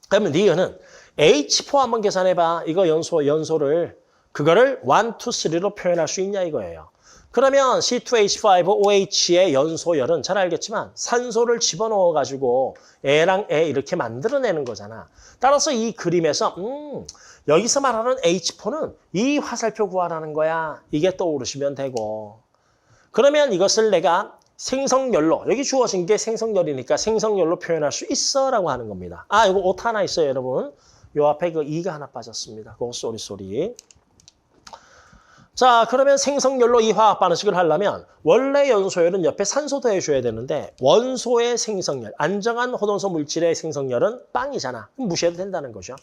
그러면 니은은 H4 한번 계산해봐. 이거 연소를 그거를 1, 2, 3로 표현할 수 있냐 이거예요. 그러면 C2H5OH의 연소열은 잘 알겠지만 산소를 집어넣어가지고 A랑 A 이렇게 만들어내는 거잖아. 따라서 이 그림에서 여기서 말하는 H4는 이 화살표 구하라는 거야. 이게 떠오르시면 되고. 그러면 이것을 내가 생성열로, 여기 주어진 게 생성열이니까 생성열로 표현할 수 있어라고 하는 겁니다. 이거 오타 하나 있어요, 여러분. 요 앞에 그 2가 하나 빠졌습니다. 그거 쏘리. 자, 그러면 생성열로 이 화학 반응식을 하려면 원래 연소열은 옆에 산소 더해줘야 되는데 원소의 생성열, 안정한 호동소 물질의 생성열은 빵이잖아. 그럼 무시해도 된다는 거죠.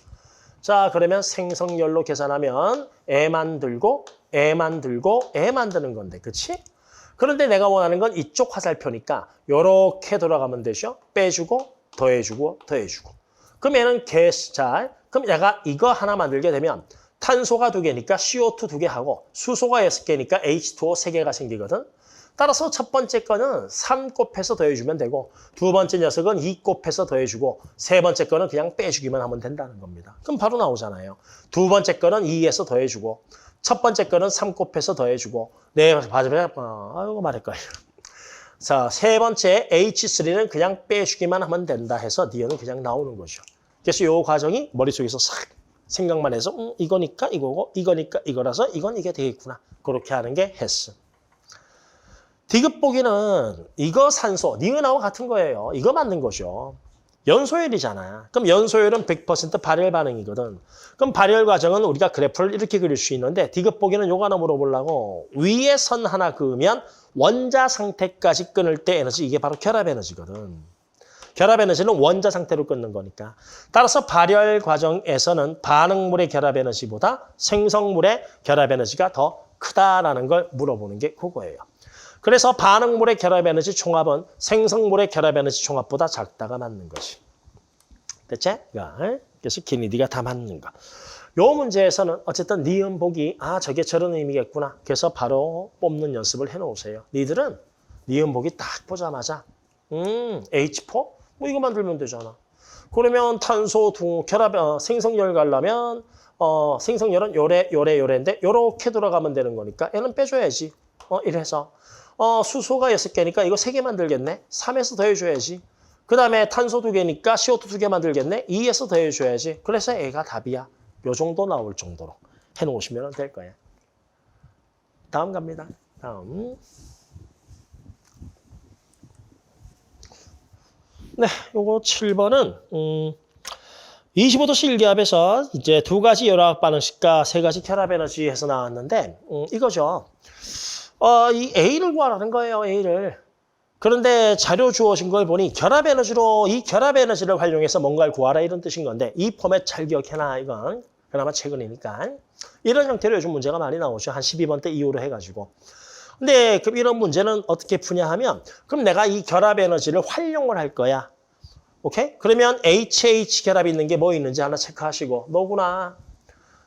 자, 그러면 생성열로 계산하면 애만 들고 애 만드는 건데, 그치? 그런데 내가 원하는 건 이쪽 화살표니까 이렇게 돌아가면 되죠. 빼주고 더해주고. 그럼 얘는 그럼 얘가 이거 하나 만들게 되면 탄소가 2개니까 CO2 2개 하고 수소가 6개니까 H2O 3개가 생기거든. 따라서 첫 번째 거는 3 곱해서 더해주면 되고 두 번째 녀석은 2 곱해서 더해주고 세 번째 거는 그냥 빼주기만 하면 된다는 겁니다. 그럼 바로 나오잖아요. 두 번째 거는 2에서 더해주고 첫 번째 거는 3 곱해서 더해주고 아이고 말할거예요. 자, 세 번째 H3는 그냥 빼주기만 하면 된다 해서 니은은 그냥 나오는 거죠. 그래서 이 과정이 머릿속에서 싹 생각만 해서 이거니까 이거고 이거니까 이거라서 이건 이게 되겠구나. 그렇게 하는 게 했어. 디귿 보기는 이거 산소, 니은하고 같은 거예요. 이거 맞는 거죠. 연소율이잖아. 그럼 연소율은 100% 발열 반응이거든. 그럼 발열 과정은 우리가 그래프를 이렇게 그릴 수 있는데 디귿 보기는 요거 하나 물어보려고 위에 선 하나 그으면 원자 상태까지 끊을 때 에너지 이게 바로 결합 에너지거든. 결합 에너지는 원자 상태로 끊는 거니까. 따라서 발열 과정에서는 반응물의 결합 에너지보다 생성물의 결합 에너지가 더 크다라는 걸 물어보는 게 그거예요. 그래서 반응물의 결합 에너지 총합은 생성물의 결합 에너지 총합보다 작다가 맞는 거지. 됐지? 그래서 기니디가 다 맞는 거. 요 문제에서는 어쨌든 니은 보기 저게 저런 의미겠구나. 그래서 바로 뽑는 연습을 해놓으세요. 니들은 니은 보기 딱 보자마자 H4? 뭐 이거 만들면 되잖아. 그러면 탄소 두 결합 생성열 가려면 생성열은 요래인데 요렇게 돌아가면 되는 거니까 얘는 빼줘야지. 이래서 수소가 6개니까 이거 3개 만들겠네. 3에서 더해줘야지. 그 다음에 탄소 2개니까 CO2 2개 만들겠네. 2에서 더해줘야지. 그래서 A가 답이야. 요 정도 나올 정도로 해놓으시면 될 거야. 다음 갑니다. 다음. 네, 요거 7번은 25도씨 일기압에서 이제 2가지 열화학 반응식과 3가지 결합 에너지 해서 나왔는데 이거죠. 이 A를 구하라는 거예요, A를. 그런데 자료 주어진 걸 보니 결합 에너지로 이 결합 에너지를 활용해서 뭔가를 구하라 이런 뜻인 건데 이 포맷 잘 기억해놔, 이건. 그나마 최근이니까. 이런 형태로 요즘 문제가 많이 나오죠. 한 12번 때 이후로 해가지고. 근데 그럼 이런 문제는 어떻게 푸냐 하면 그럼 내가 이 결합 에너지를 활용을 할 거야. 오케이? 그러면 HH 결합이 있는 게 뭐 있는지 하나 체크하시고 너구나.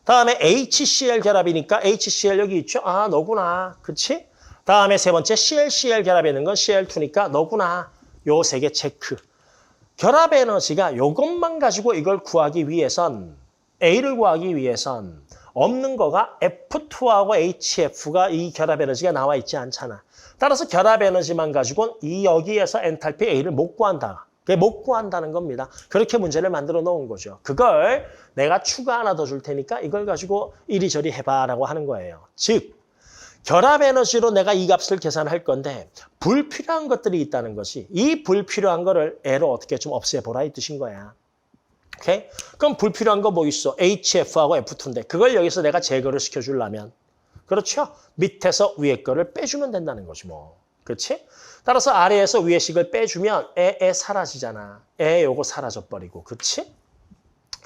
다음에 HCl 결합이니까 HCl 여기 있죠? 너구나. 그치? 다음에 세 번째 ClCl 결합이 있는 건 Cl2니까 너구나. 요 3개 체크. 결합 에너지가 요것만 가지고 이걸 구하기 위해선 A를 구하기 위해선 없는 거가 F2하고 HF가 이 결합 에너지가 나와 있지 않잖아. 따라서 결합 에너지만 가지고는 이 여기에서 엔탈피 A를 못 구한다. 그게 못 구한다는 겁니다. 그렇게 문제를 만들어 놓은 거죠. 그걸 내가 추가 하나 더 줄 테니까 이걸 가지고 이리저리 해봐라고 하는 거예요. 즉, 결합 에너지로 내가 이 값을 계산할 건데 불필요한 것들이 있다는 것이 이 불필요한 거를 애로 어떻게 좀 없애보라 이 뜻인 거야. 오케이? 그럼 불필요한 거 뭐 있어? HF하고 F2인데 그걸 여기서 내가 제거를 시켜주려면 그렇죠? 밑에서 위에 거를 빼주면 된다는 거지 뭐. 그렇지? 따라서 아래에서 위에 식을 빼주면 에 사라지잖아. 요거 사라져버리고. 그렇지?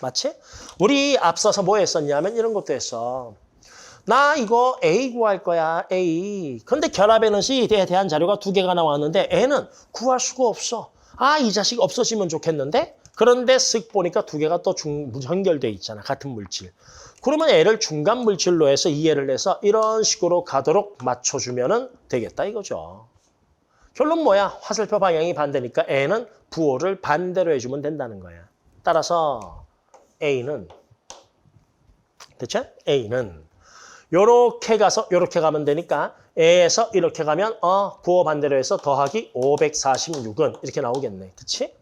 맞지? 우리 앞서서 뭐 했었냐면 이런 것도 했어. 나 이거 A 구할 거야. A. 근데 결합 에너지에 대한 자료가 2개가 나왔는데 N은 구할 수가 없어. 이 자식 없어지면 좋겠는데? 그런데 쓱 보니까 2개가 또 연결돼 있잖아. 같은 물질. 그러면 L을 중간 물질로 해서 이해를 해서 이런 식으로 가도록 맞춰주면 되겠다 이거죠. 결론 뭐야? 화살표 방향이 반대니까 N은 부호를 반대로 해주면 된다는 거야. 따라서 A는 됐죠? A는 요렇게 가서 요렇게 가면 되니까 A에서 이렇게 가면 부호 반대로 해서 더하기 546은 이렇게 나오겠네. 그치?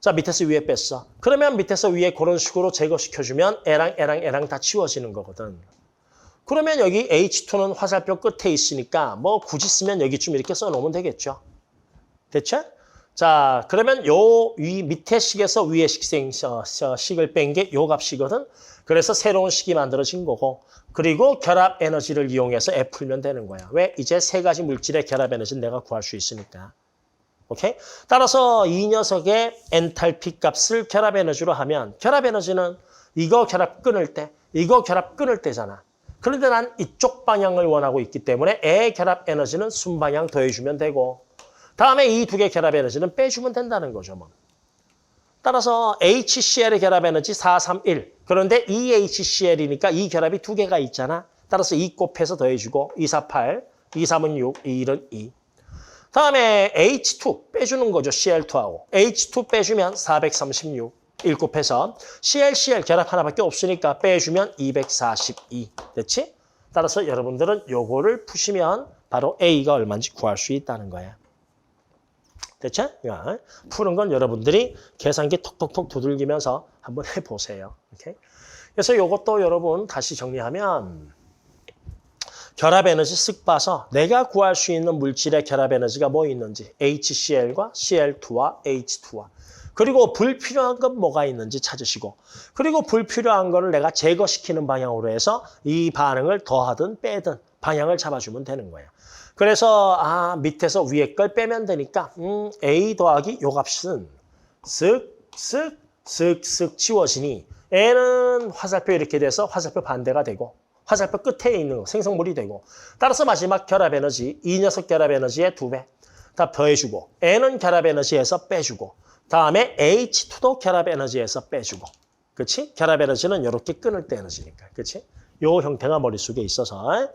자, 밑에서 위에 뺐어. 그러면 밑에서 위에 그런 식으로 제거시켜주면 A랑 다 치워지는 거거든. 그러면 여기 H2는 화살표 끝에 있으니까 뭐 굳이 쓰면 여기쯤 이렇게 써놓으면 되겠죠. 됐죠? 자, 그러면 요 밑에 식에서 위에 식을 뺀 게 요 값이거든. 그래서 새로운 식이 만들어진 거고 그리고 결합 에너지를 이용해서 F 풀면 되는 거야. 왜? 이제 3가지 물질의 결합 에너지는 내가 구할 수 있으니까. 오케이? 따라서 이 녀석의 엔탈피 값을 결합 에너지로 하면 결합 에너지는 이거 결합 끊을 때, 이거 결합 끊을 때잖아. 그런데 난 이쪽 방향을 원하고 있기 때문에 애 결합 에너지는 순방향 더해주면 되고 다음에 이 2개 결합 에너지는 빼주면 된다는 거죠. 뭐. 따라서 HCl의 결합 에너지 431. 그런데 이 HCl이니까 이 결합이 2개가 있잖아. 따라서 2 곱해서 더해주고 248, 2, 3은 6, 2, 1은 2. 다음에 H2 빼주는 거죠. Cl2하고. H2 빼주면 436. 1 곱해서 ClCl 결합 하나밖에 없으니까 빼주면 242. 됐지? 따라서 여러분들은 요거를 푸시면 바로 A가 얼마인지 구할 수 있다는 거야. 됐죠? 푸는 건 여러분들이 계산기 톡톡톡 두들기면서 한번 해보세요. 오케이? 그래서 요것도 여러분 다시 정리하면 결합 에너지 쓱 봐서 내가 구할 수 있는 물질의 결합 에너지가 뭐 있는지 HCl과 Cl2와 H2와 그리고 불필요한 건 뭐가 있는지 찾으시고 그리고 불필요한 거를 내가 제거시키는 방향으로 해서 이 반응을 더하든 빼든 방향을 잡아주면 되는 거야. 그래서 밑에서 위에 걸 빼면 되니까 A 더하기 요 값은 쓱쓱 지워지니 N은 화살표 이렇게 돼서 화살표 반대가 되고 화살표 끝에 있는 거 생성물이 되고 따라서 마지막 결합 에너지 이 녀석 결합 에너지의 2배 다 더해주고 N은 결합 에너지에서 빼주고 다음에 H2도 결합 에너지에서 빼주고 그치? 결합 에너지는 이렇게 끊을 때 에너지니까 그치? 요 형태가 머릿속에 있어서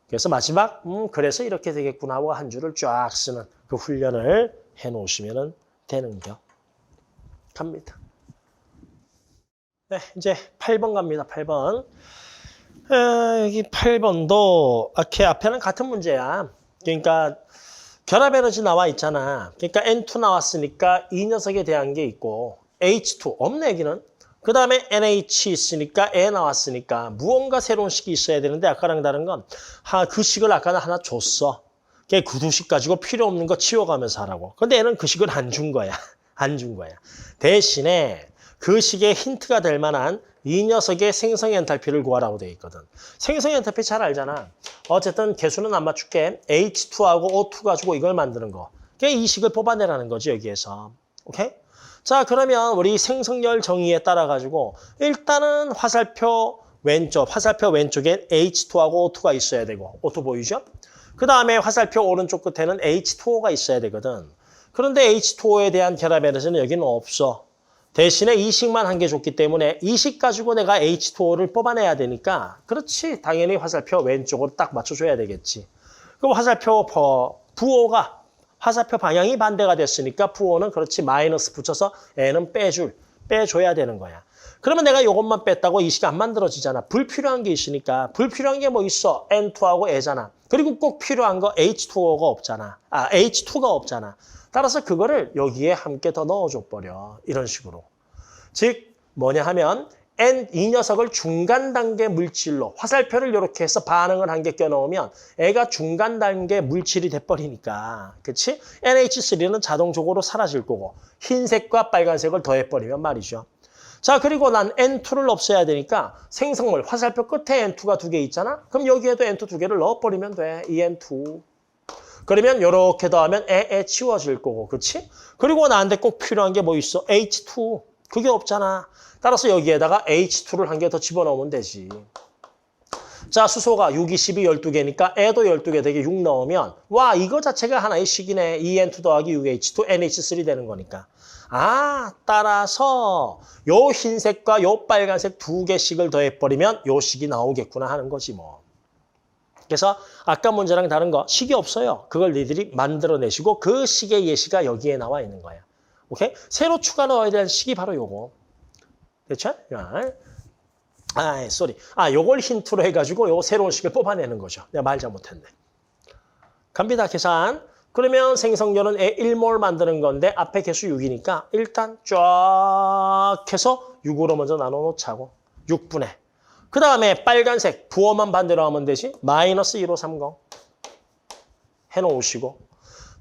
그래서 마지막 그래서 이렇게 되겠구나 하고 한 줄을 쫙 쓰는 그 훈련을 해놓으시면 되는 겨 갑니다. 네, 이제 8번 갑니다. 8번. 여기 8번도 이렇게 앞에는 같은 문제야. 그러니까 결합 에너지 나와 있잖아. 그러니까 N2 나왔으니까 이 녀석에 대한 게 있고 H2 없네 여기는. 그 다음에 NH 있으니까 에 나왔으니까 무언가 새로운 식이 있어야 되는데 아까랑 다른 건 그 식을 아까는 하나 줬어. 걔 구두식 가지고 필요 없는 거 치워가면서 하라고. 근데 얘는 그 식을 안 준 거야. 안 준 거야. 대신에 그 식의 힌트가 될 만한 이 녀석의 생성 엔탈피를 구하라고 되어 있거든. 생성 엔탈피 잘 알잖아. 어쨌든 개수는 안 맞출게. H2하고 O2 가지고 이걸 만드는 거. 그러니까 이 식을 뽑아내라는 거지 여기에서. 오케이? 자 그러면 우리 생성열 정의에 따라 가지고 일단은 화살표 왼쪽에 H2하고 O2가 있어야 되고 O2 보이죠? 그 다음에 화살표 오른쪽 끝에는 H2O가 있어야 되거든. 그런데 H2O에 대한 결합 에너지는 여기는 없어. 대신에 이 식만 한 개 줬기 때문에 이 식 가지고 내가 H2O를 뽑아내야 되니까 그렇지 당연히 화살표 왼쪽으로 딱 맞춰줘야 되겠지. 그럼 화살표 부호가 화살표 방향이 반대가 됐으니까 부호는 그렇지 마이너스 붙여서 N은 빼줘야 되는 거야. 그러면 내가 이것만 뺐다고 이 식 안 만들어지잖아. 불필요한 게 있으니까. 불필요한 게 뭐 있어? N2하고 A잖아. 그리고 꼭 필요한 거 H2O가 없잖아. H2가 없잖아. 따라서 그거를 여기에 함께 더 넣어줘 버려. 이런 식으로. 즉 뭐냐 하면 이 녀석을 중간 단계 물질로 화살표를 이렇게 해서 반응을 한 개 껴넣으면 애가 중간 단계 물질이 돼버리니까 그치? NH3는 자동적으로 사라질 거고 흰색과 빨간색을 더해버리면 말이죠. 자 그리고 난 N2를 없애야 되니까 생성물 화살표 끝에 N2가 2개 있잖아? 그럼 여기에도 N2 2개를 넣어버리면 돼. 이 N2. 그러면 이렇게 더하면 에 치워질 거고 그치? 그리고 나한테 꼭 필요한 게 뭐 있어? H2. 그게 없잖아. 따라서 여기에다가 H2를 한 개 더 집어넣으면 되지. 자, 수소가 6, 12, 12개니까 애도 12개 되게 6 넣으면 와, 이거 자체가 하나의 식이네. 2N2 더하기 6H2, NH3 되는 거니까. 따라서 요 흰색과 요 빨간색 2개씩을 더해버리면 요 식이 나오겠구나 하는 거지 뭐. 그래서 아까 문제랑 다른 거 식이 없어요. 그걸 니들이 만들어내시고 그 식의 예시가 여기에 나와 있는 거야. 오케이? 새로 추가 넣어야 될 식이 바로 요거. 됐죠? 요걸 힌트로 해가지고 요 새로운 식을 뽑아내는 거죠. 내가 말 잘못했네. 갑니다. 계산. 그러면 생성열은 1몰 만드는 건데 앞에 개수 6이니까 일단 쫙 해서 6으로 먼저 나눠놓자고. 6분의. 그 다음에 빨간색 부호만 반대로 하면 되지. 마이너스 1530 해놓으시고.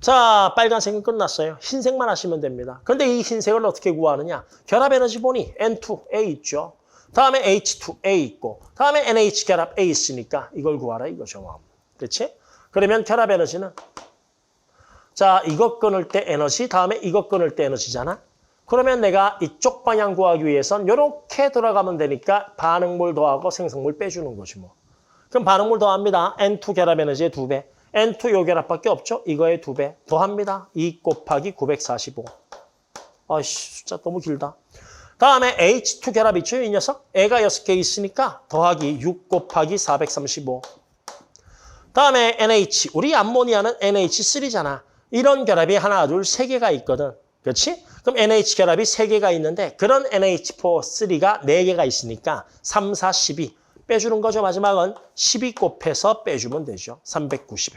자, 빨간색은 끝났어요. 흰색만 하시면 됩니다. 근데 이 흰색을 어떻게 구하느냐? 결합 에너지 보니 N2A 있죠. 다음에 H2A 있고 다음에 NH 결합 A 있으니까 이걸 구하라 이거죠. 그렇지? 그러면 결합 에너지는 자, 이것 끊을 때 에너지 다음에 이것 끊을 때 에너지잖아. 그러면 내가 이쪽 방향 구하기 위해선 이렇게 돌아가면 되니까 반응물 더하고 생성물 빼주는 거지 뭐. 그럼 반응물 더합니다. N2 결합 에너지의 2배. N2 요 결합밖에 없죠? 이거의 2배. 더합니다. 2 곱하기 945. 아이씨, 숫자 너무 길다. 다음에 H2 결합 있죠? 이 녀석? 애가 6개 있으니까 더하기 6 곱하기 435. 다음에 NH. 우리 암모니아는 NH3잖아. 이런 결합이 하나, 둘, 세 개가 있거든. 그렇지? 그럼 NH 결합이 3개가 있는데 그런 NH4, 3가 4개가 있으니까 3, 4, 12 빼주는 거죠. 마지막은 12 곱해서 빼주면 되죠. 390.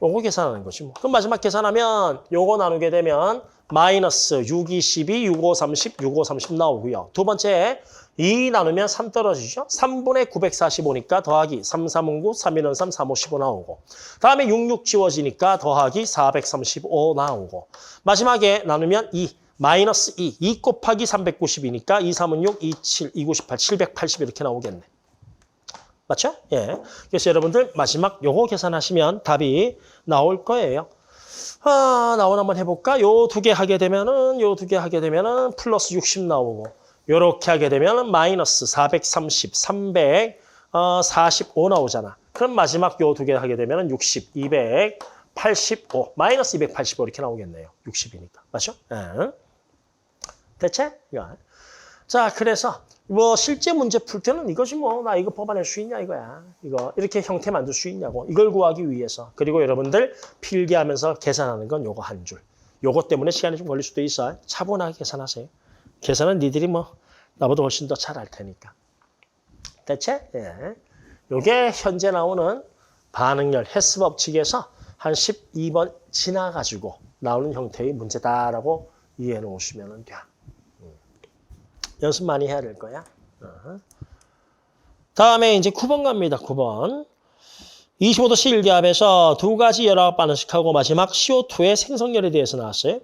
요거 계산하는 거지 뭐. 그럼 마지막 계산하면 요거 나누게 되면 마이너스 6, 22, 6, 5, 30, 6, 5, 30 나오고요. 두 번째 2 나누면 3 떨어지죠. 3분의 945니까 더하기 3, 3, 9, 3, 1, 3, 3, 5, 15 나오고 다음에 6, 6 지워지니까 더하기 435 나오고 마지막에 나누면 2, 마이너스 2. 2 곱하기 390이니까 2, 3은 6, 2, 7, 2, 98, 780 이렇게 나오겠네. 맞죠? 예. 그래서 여러분들 마지막 요거 계산하시면 답이 나올 거예요. 나온 한번 해볼까? 요 두 개 하게 되면은, 플러스 60 나오고, 요렇게 하게 되면은 마이너스 430, 345 나오잖아. 그럼 마지막 요 두 개 하게 되면은 60, 285, 마이너스 285 이렇게 나오겠네요. 60이니까. 맞죠? 예. 대체? 자, 그래서 뭐 실제 문제 풀 때는 이거지 뭐 나 이거 뽑아낼 수 있냐 이거야. 이거 이렇게 형태 만들 수 있냐고. 이걸 구하기 위해서. 그리고 여러분들 필기하면서 계산하는 건 요거 한 줄. 요거 때문에 시간이 좀 걸릴 수도 있어요. 차분하게 계산하세요. 계산은 니들이 뭐 나보다 훨씬 더 잘 알 테니까. 대체? 예. 요게 현재 나오는 반응열 헬스 법칙에서 한 12번 지나가지고 나오는 형태의 문제다라고 이해해 놓으시면 돼. 연습 많이 해야 될 거야. 다음에 이제 9번 갑니다. 9번. 25도 C일기압에서 두 가지 열화학 반응식하고 마지막 CO2의 생성열에 대해서 나왔어요.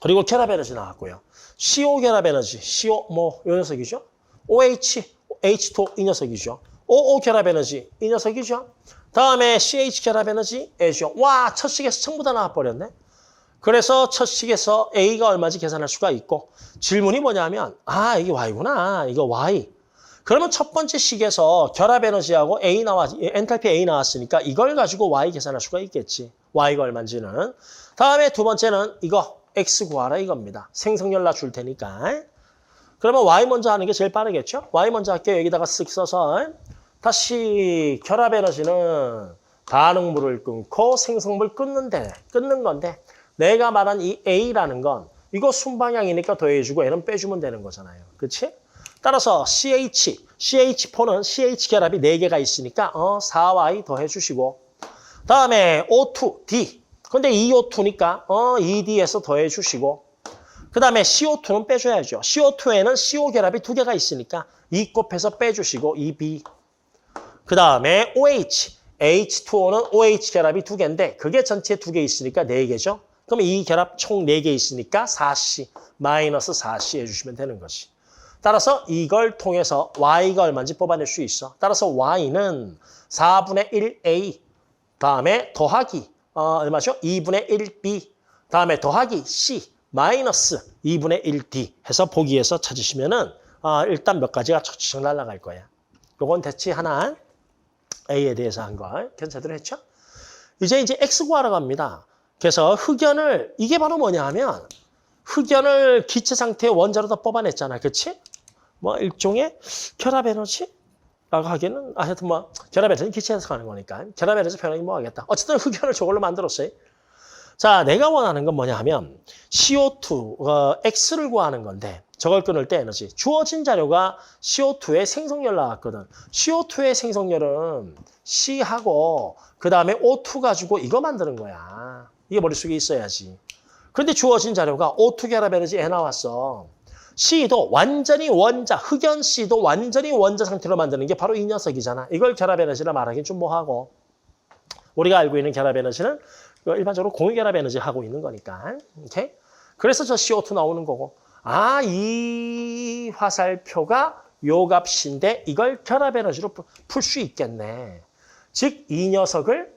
그리고 결합 에너지 나왔고요. CO 결합 에너지, CO 뭐 이 녀석이죠. OH, H2O 이 녀석이죠. OO 결합 에너지 이 녀석이죠. 다음에 CH 결합 에너지 A죠. 와, 첫 식에서 전부 다 나와버렸네. 그래서 첫 식에서 A가 얼마인지 계산할 수가 있고 질문이 뭐냐면 이게 Y구나. 이거 Y. 그러면 첫 번째 식에서 결합 에너지하고 엔탈피 A 나왔으니까 이걸 가지고 Y 계산할 수가 있겠지. Y가 얼마인지는. 다음에 두 번째는 이거 X 구하라 이겁니다. 생성열 놔줄 테니까. 그러면 Y 먼저 하는 게 제일 빠르겠죠? Y 먼저 할게요. 여기다가 쓱 써서 다시 결합 에너지는 반응물을 끊고 생성물 끊는 건데 내가 말한 이 A라는 건 이거 순방향이니까 더해주고 N은 빼주면 되는 거잖아요. 그렇지? 따라서 CH4는 CH 결합이 4개가 있으니까 4Y 더해주시고 다음에 O2, D. 근데 2O2니까 2D에서 더해주시고 그 다음에 CO2는 빼줘야죠. CO2에는 CO 결합이 2개가 있으니까 2 곱해서 빼주시고 2B. 그 다음에 OH, H2O는 OH 결합이 2개인데 그게 전체 2개 있으니까 4개죠. 그럼 이 결합 총 4개 있으니까 4C, 마이너스 4C 해주시면 되는 거지. 따라서 이걸 통해서 Y가 얼마인지 뽑아낼 수 있어. 따라서 Y는 4분의 1A, 다음에 더하기, 얼마죠? 2분의 1B, 다음에 더하기 C, 마이너스 2분의 1D 해서 보기에서 찾으시면은 일단 몇 가지가 척척 날아갈 거야. 요건 대체 하나 A에 대해서 한 거. 괜찮도록 했죠? 이제 X 구하러 갑니다. 그래서 흑연을 이게 바로 뭐냐 하면 흑연을 기체 상태의 원자로 다 뽑아냈잖아. 그렇지? 뭐 일종의 결합 에너지라고 하기에는 하여튼 뭐 결합 에너지는 기체에서 가는 거니까 결합 에너지 표현이 뭐 하겠다. 어쨌든 흑연을 저걸로 만들었어요. 자, 내가 원하는 건 뭐냐 하면 CO2, X를 구하는 건데 저걸 끊을 때 에너지. 주어진 자료가 CO2의 생성열 나왔거든. CO2의 생성열은 C하고 그 다음에 O2 가지고 이거 만드는 거야. 이게 머릿속에 있어야지. 그런데 주어진 자료가 O2 결합 에너지 에 나왔어. C도 완전히 원자, 흑연 C도 완전히 원자 상태로 만드는 게 바로 이 녀석이잖아. 이걸 결합 에너지라 말하기는 좀 뭐하고. 우리가 알고 있는 결합 에너지는 일반적으로 공유 결합 에너지 하고 있는 거니까. 오케이? 그래서 저 CO2 나오는 거고. 이 화살표가 요 값인데 이걸 결합 에너지로 풀 수 있겠네. 즉, 이 녀석을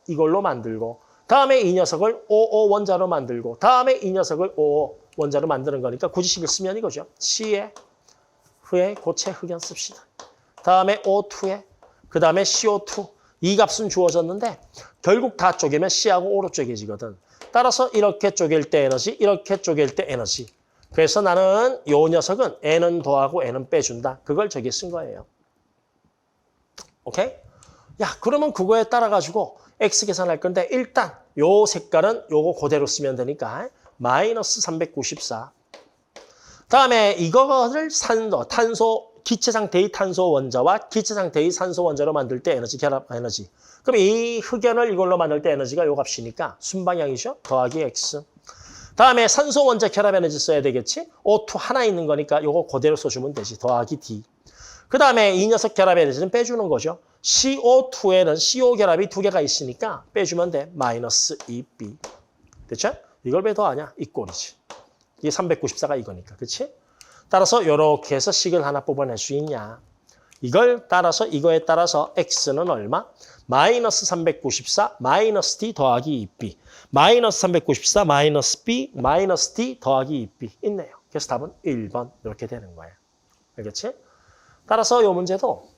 이걸로 만들고 다음에 이 녀석을 OO 원자로 만들고 다음에 이 녀석을 OO 원자로 만드는 거니까 굳이 식을 쓰면 이거죠. C에 후에 고체 흑연 씁시다. 다음에 O2에 그 다음에 CO2 이 값은 주어졌는데 결국 다 쪼개면 C하고 O로 쪼개지거든. 따라서 이렇게 쪼갤 때 에너지, 이렇게 쪼갤 때 에너지. 그래서 나는 요 녀석은 N은 더하고 N은 빼준다. 그걸 저기 쓴 거예요. 오케이? 야, 그러면 그거에 따라 가지고 X 계산할 건데 일단 요 색깔은 요거 그대로 쓰면 되니까 마이너스 394. 다음에 이거를 탄소 기체 상태의 탄소 원자와 기체 상태의 산소 원자로 만들 때 에너지, 결합 에너지. 그럼 이 흑연을 이걸로 만들 때 에너지가 요 값이니까 순방향이죠. 더하기 X. 다음에 산소 원자 결합 에너지 써야 되겠지. O2 하나 있는 거니까 요거 그대로 써주면 되지. 더하기 D. 그 다음에 이 녀석 결합 에너지는 빼주는 거죠. CO2에는 CO 결합이 2개가 있으니까 빼주면 돼. 마이너스 2B. 됐죠? 이걸 왜 더하냐? 이 꼴이지. 이게 394가 이거니까. 그렇지? 따라서 이렇게 해서 식을 하나 뽑아낼 수 있냐? 이걸 따라서 이거에 따라서 x는 얼마? 마이너스 394 마이너스 d 더하기 2b. 마이너스 394 마이너스 b 마이너스 d 더하기 2b 있네요. 그래서 답은 1번 이렇게 되는 거예요. 알겠지? 따라서 이 문제도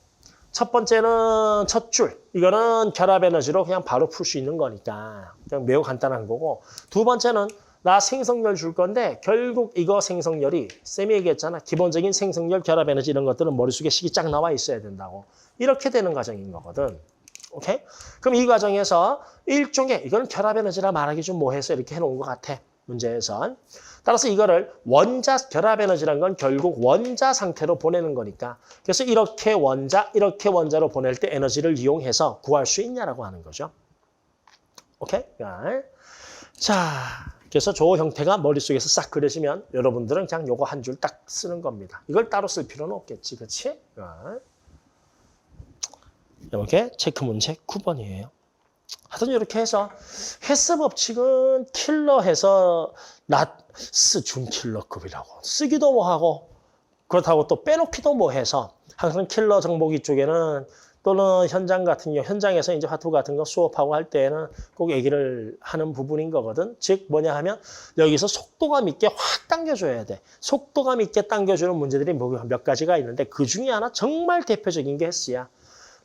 첫 번째는 첫 줄. 이거는 결합 에너지로 그냥 바로 풀 수 있는 거니까 그냥 매우 간단한 거고. 두 번째는 나 생성열 줄 건데 결국 이거 생성열이 쌤이 얘기했잖아. 기본적인 생성열, 결합 에너지 이런 것들은 머릿속에 식이 쫙 나와 있어야 된다고. 이렇게 되는 과정인 거거든. 오케이? 그럼 이 과정에서 일종의 이거는 결합 에너지라 말하기 좀 뭐해서 이렇게 해놓은 것 같아. 문제에선. 따라서 이거를 원자 결합 에너지란 건 결국 원자 상태로 보내는 거니까. 그래서 이렇게 원자로 보낼 때 에너지를 이용해서 구할 수 있냐라고 하는 거죠. 오케이? 자, 그래서 저 형태가 머릿속에서 싹 그려지면 여러분들은 그냥 요거 한 줄 딱 쓰는 겁니다. 이걸 따로 쓸 필요는 없겠지, 그렇지? 이렇게 체크 문제 9번이에요. 하여튼 이렇게 해서 헬스 법칙은 킬러해서 나스 준킬러급이라고 쓰기도 뭐하고 그렇다고 또 빼놓기도 뭐해서 항상 킬러 정보기 쪽에는 또는 현장 같은 경우 현장에서 이제 화투 같은 거 수업하고 할 때는 꼭 얘기를 하는 부분인 거거든. 즉 뭐냐 하면 여기서 속도감 있게 확 당겨줘야 돼. 속도감 있게 당겨주는 문제들이 몇 가지가 있는데 그 중에 하나 정말 대표적인 게 헬스야.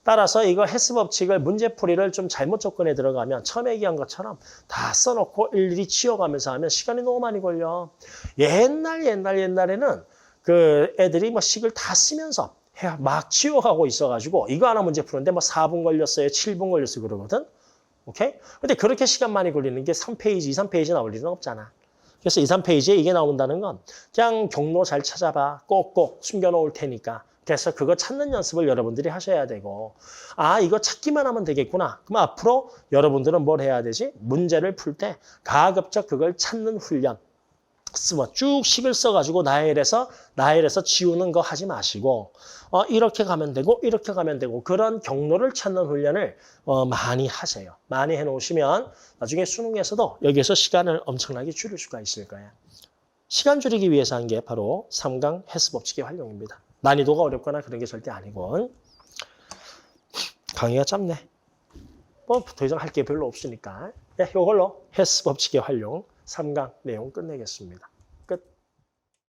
따라서 이거 헬스 법칙을 문제풀이를 좀 잘못 접근해 들어가면 처음에 얘기한 것처럼 다 써놓고 일일이 치워가면서 하면 시간이 너무 많이 걸려. 옛날에는 그 애들이 뭐 식을 다 쓰면서 막 치워가고 있어가지고 이거 하나 문제 푸는데 뭐 4분 걸렸어요, 7분 걸렸어요 그러거든. 오케이? 근데 그렇게 시간 많이 걸리는 게 3페이지, 2, 3페이지 나올 일은 없잖아. 그래서 2, 3페이지에 이게 나온다는 건 그냥 경로 잘 찾아봐. 꼭꼭 숨겨놓을 테니까. 그래서 그거 찾는 연습을 여러분들이 하셔야 되고 아 이거 찾기만 하면 되겠구나. 그럼 앞으로 여러분들은 뭘 해야 되지? 문제를 풀 때 가급적 그걸 찾는 훈련. 쭉 식을 써가지고 나열해서 지우는 거 하지 마시고 이렇게 가면 되고 이렇게 가면 되고 그런 경로를 찾는 훈련을 많이 하세요. 많이 해놓으시면 나중에 수능에서도 여기에서 시간을 엄청나게 줄일 수가 있을 거예요. 시간 줄이기 위해서 한 게 바로 3강 헬스 법칙의 활용입니다. 난이도가 어렵거나 그런 게 절대 아니고 강의가 짧네. 뭐 더 이상 할 게 별로 없으니까 이걸로 헬스 법칙의 활용 3강 내용 끝내겠습니다.